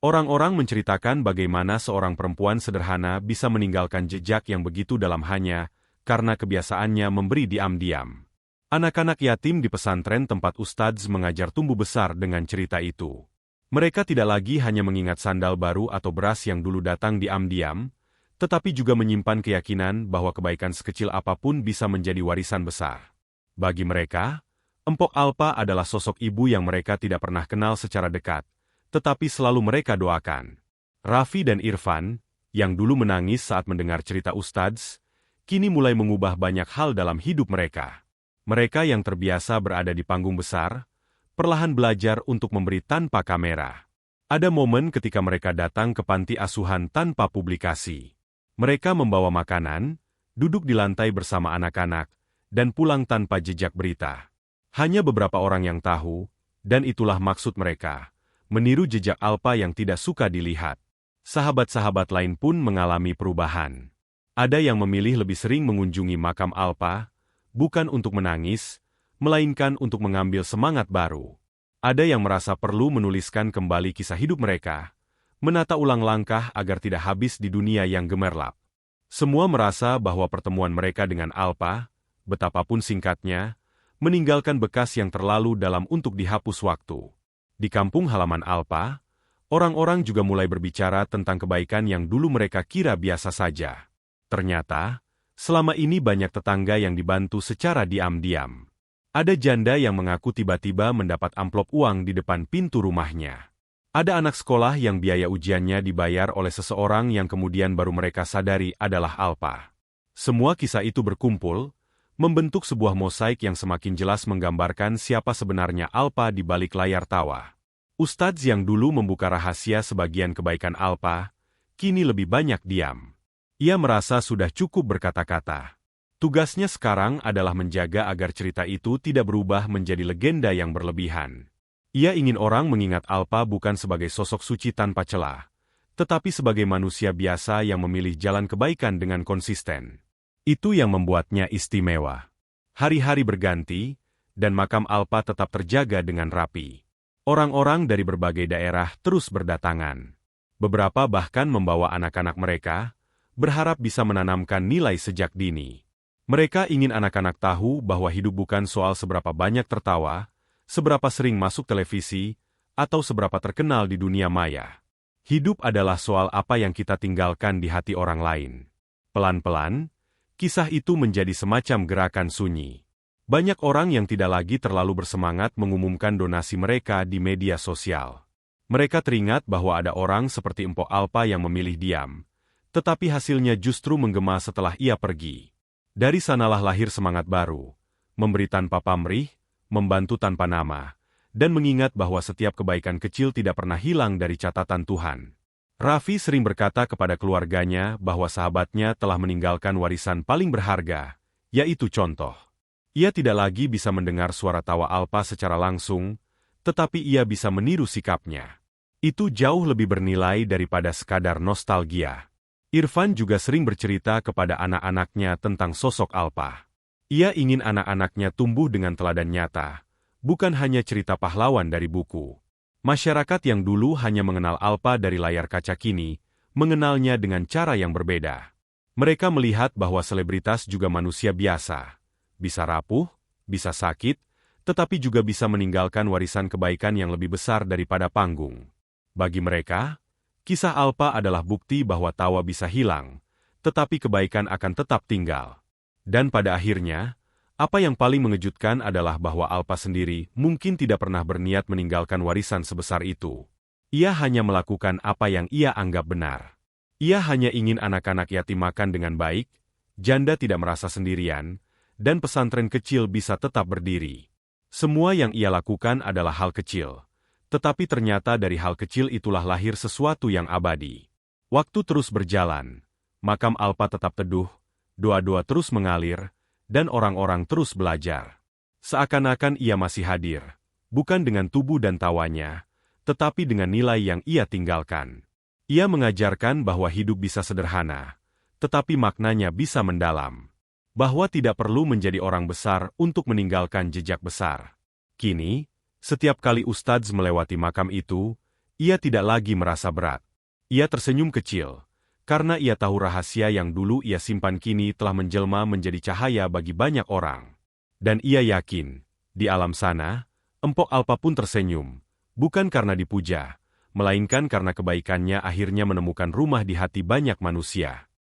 Orang-orang menceritakan bagaimana seorang perempuan sederhana bisa meninggalkan jejak yang begitu dalam hanya karena kebiasaannya memberi diam-diam. Anak-anak yatim di pesantren tempat Ustadz mengajar tumbuh besar dengan cerita itu. Mereka tidak lagi hanya mengingat sandal baru atau beras yang dulu datang diam-diam, tetapi juga menyimpan keyakinan bahwa kebaikan sekecil apapun bisa menjadi warisan besar. Bagi mereka, Empok Alpa adalah sosok ibu yang mereka tidak pernah kenal secara dekat, tetapi selalu mereka doakan. Raffi dan Irfan, yang dulu menangis saat mendengar cerita Ustadz, kini mulai mengubah banyak hal dalam hidup mereka. Mereka yang terbiasa berada di panggung besar, perlahan belajar untuk memberi tanpa kamera. Ada momen ketika mereka datang ke panti asuhan tanpa publikasi. Mereka membawa makanan, duduk di lantai bersama anak-anak, dan pulang tanpa jejak berita. Hanya beberapa orang yang tahu, dan itulah maksud mereka. Meniru jejak Alpa yang tidak suka dilihat. Sahabat-sahabat lain pun mengalami perubahan. Ada yang memilih lebih sering mengunjungi makam Alpa, bukan untuk menangis, melainkan untuk mengambil semangat baru. Ada yang merasa perlu menuliskan kembali kisah hidup mereka, menata ulang langkah agar tidak habis di dunia yang gemerlap. Semua merasa bahwa pertemuan mereka dengan Alpa, betapapun singkatnya, meninggalkan bekas yang terlalu dalam untuk dihapus waktu. Di kampung halaman Alpa, orang-orang juga mulai berbicara tentang kebaikan yang dulu mereka kira biasa saja. Ternyata, selama ini banyak tetangga yang dibantu secara diam-diam. Ada janda yang mengaku tiba-tiba mendapat amplop uang di depan pintu rumahnya. Ada anak sekolah yang biaya ujiannya dibayar oleh seseorang yang kemudian baru mereka sadari adalah Alpa. Semua kisah itu berkumpul, membentuk sebuah mosaik yang semakin jelas menggambarkan siapa sebenarnya Alpa di balik layar tawa. Ustadz yang dulu membuka rahasia sebagian kebaikan Alpa, kini lebih banyak diam. Ia merasa sudah cukup berkata-kata. Tugasnya sekarang adalah menjaga agar cerita itu tidak berubah menjadi legenda yang berlebihan. Ia ingin orang mengingat Alpa bukan sebagai sosok suci tanpa celah, tetapi sebagai manusia biasa yang memilih jalan kebaikan dengan konsisten. Itu yang membuatnya istimewa. Hari-hari berganti, dan makam Alpa tetap terjaga dengan rapi. Orang-orang dari berbagai daerah terus berdatangan. Beberapa bahkan membawa anak-anak mereka, berharap bisa menanamkan nilai sejak dini. Mereka ingin anak-anak tahu bahwa hidup bukan soal seberapa banyak tertawa, seberapa sering masuk televisi, atau seberapa terkenal di dunia maya. Hidup adalah soal apa yang kita tinggalkan di hati orang lain. Pelan-pelan, kisah itu menjadi semacam gerakan sunyi. Banyak orang yang tidak lagi terlalu bersemangat mengumumkan donasi mereka di media sosial. Mereka teringat bahwa ada orang seperti Empok Alpa yang memilih diam, tetapi hasilnya justru menggema setelah ia pergi. Dari sanalah lahir semangat baru, memberi tanpa pamrih, membantu tanpa nama, dan mengingat bahwa setiap kebaikan kecil tidak pernah hilang dari catatan Tuhan. Raffi sering berkata kepada keluarganya bahwa sahabatnya telah meninggalkan warisan paling berharga, yaitu contoh. Ia tidak lagi bisa mendengar suara tawa Alpa secara langsung, tetapi ia bisa meniru sikapnya. Itu jauh lebih bernilai daripada sekadar nostalgia. Irfan juga sering bercerita kepada anak-anaknya tentang sosok Alpa. Ia ingin anak-anaknya tumbuh dengan teladan nyata, bukan hanya cerita pahlawan dari buku. Masyarakat yang dulu hanya mengenal Alpa dari layar kaca kini, mengenalnya dengan cara yang berbeda. Mereka melihat bahwa selebritas juga manusia biasa. Bisa rapuh, bisa sakit, tetapi juga bisa meninggalkan warisan kebaikan yang lebih besar daripada panggung. Bagi mereka, kisah Alpa adalah bukti bahwa tawa bisa hilang, tetapi kebaikan akan tetap tinggal. Dan pada akhirnya, apa yang paling mengejutkan adalah bahwa Alpa sendiri mungkin tidak pernah berniat meninggalkan warisan sebesar itu. Ia hanya melakukan apa yang ia anggap benar. Ia hanya ingin anak-anak yatim makan dengan baik, janda tidak merasa sendirian, dan pesantren kecil bisa tetap berdiri. Semua yang ia lakukan adalah hal kecil. Tetapi ternyata dari hal kecil itulah lahir sesuatu yang abadi. Waktu terus berjalan, makam Alpa tetap teduh, doa-doa terus mengalir, dan orang-orang terus belajar. Seakan-akan ia masih hadir, bukan dengan tubuh dan tawanya, tetapi dengan nilai yang ia tinggalkan. Ia mengajarkan bahwa hidup bisa sederhana, tetapi maknanya bisa mendalam. Bahwa tidak perlu menjadi orang besar untuk meninggalkan jejak besar. Kini, setiap kali Ustadz melewati makam itu, ia tidak lagi merasa berat. Ia tersenyum kecil, karena ia tahu rahasia yang dulu ia simpan kini telah menjelma menjadi cahaya bagi banyak orang. Dan ia yakin, di alam sana, Empok Alpa pun tersenyum, bukan karena dipuja, melainkan karena kebaikannya akhirnya menemukan rumah di hati banyak manusia.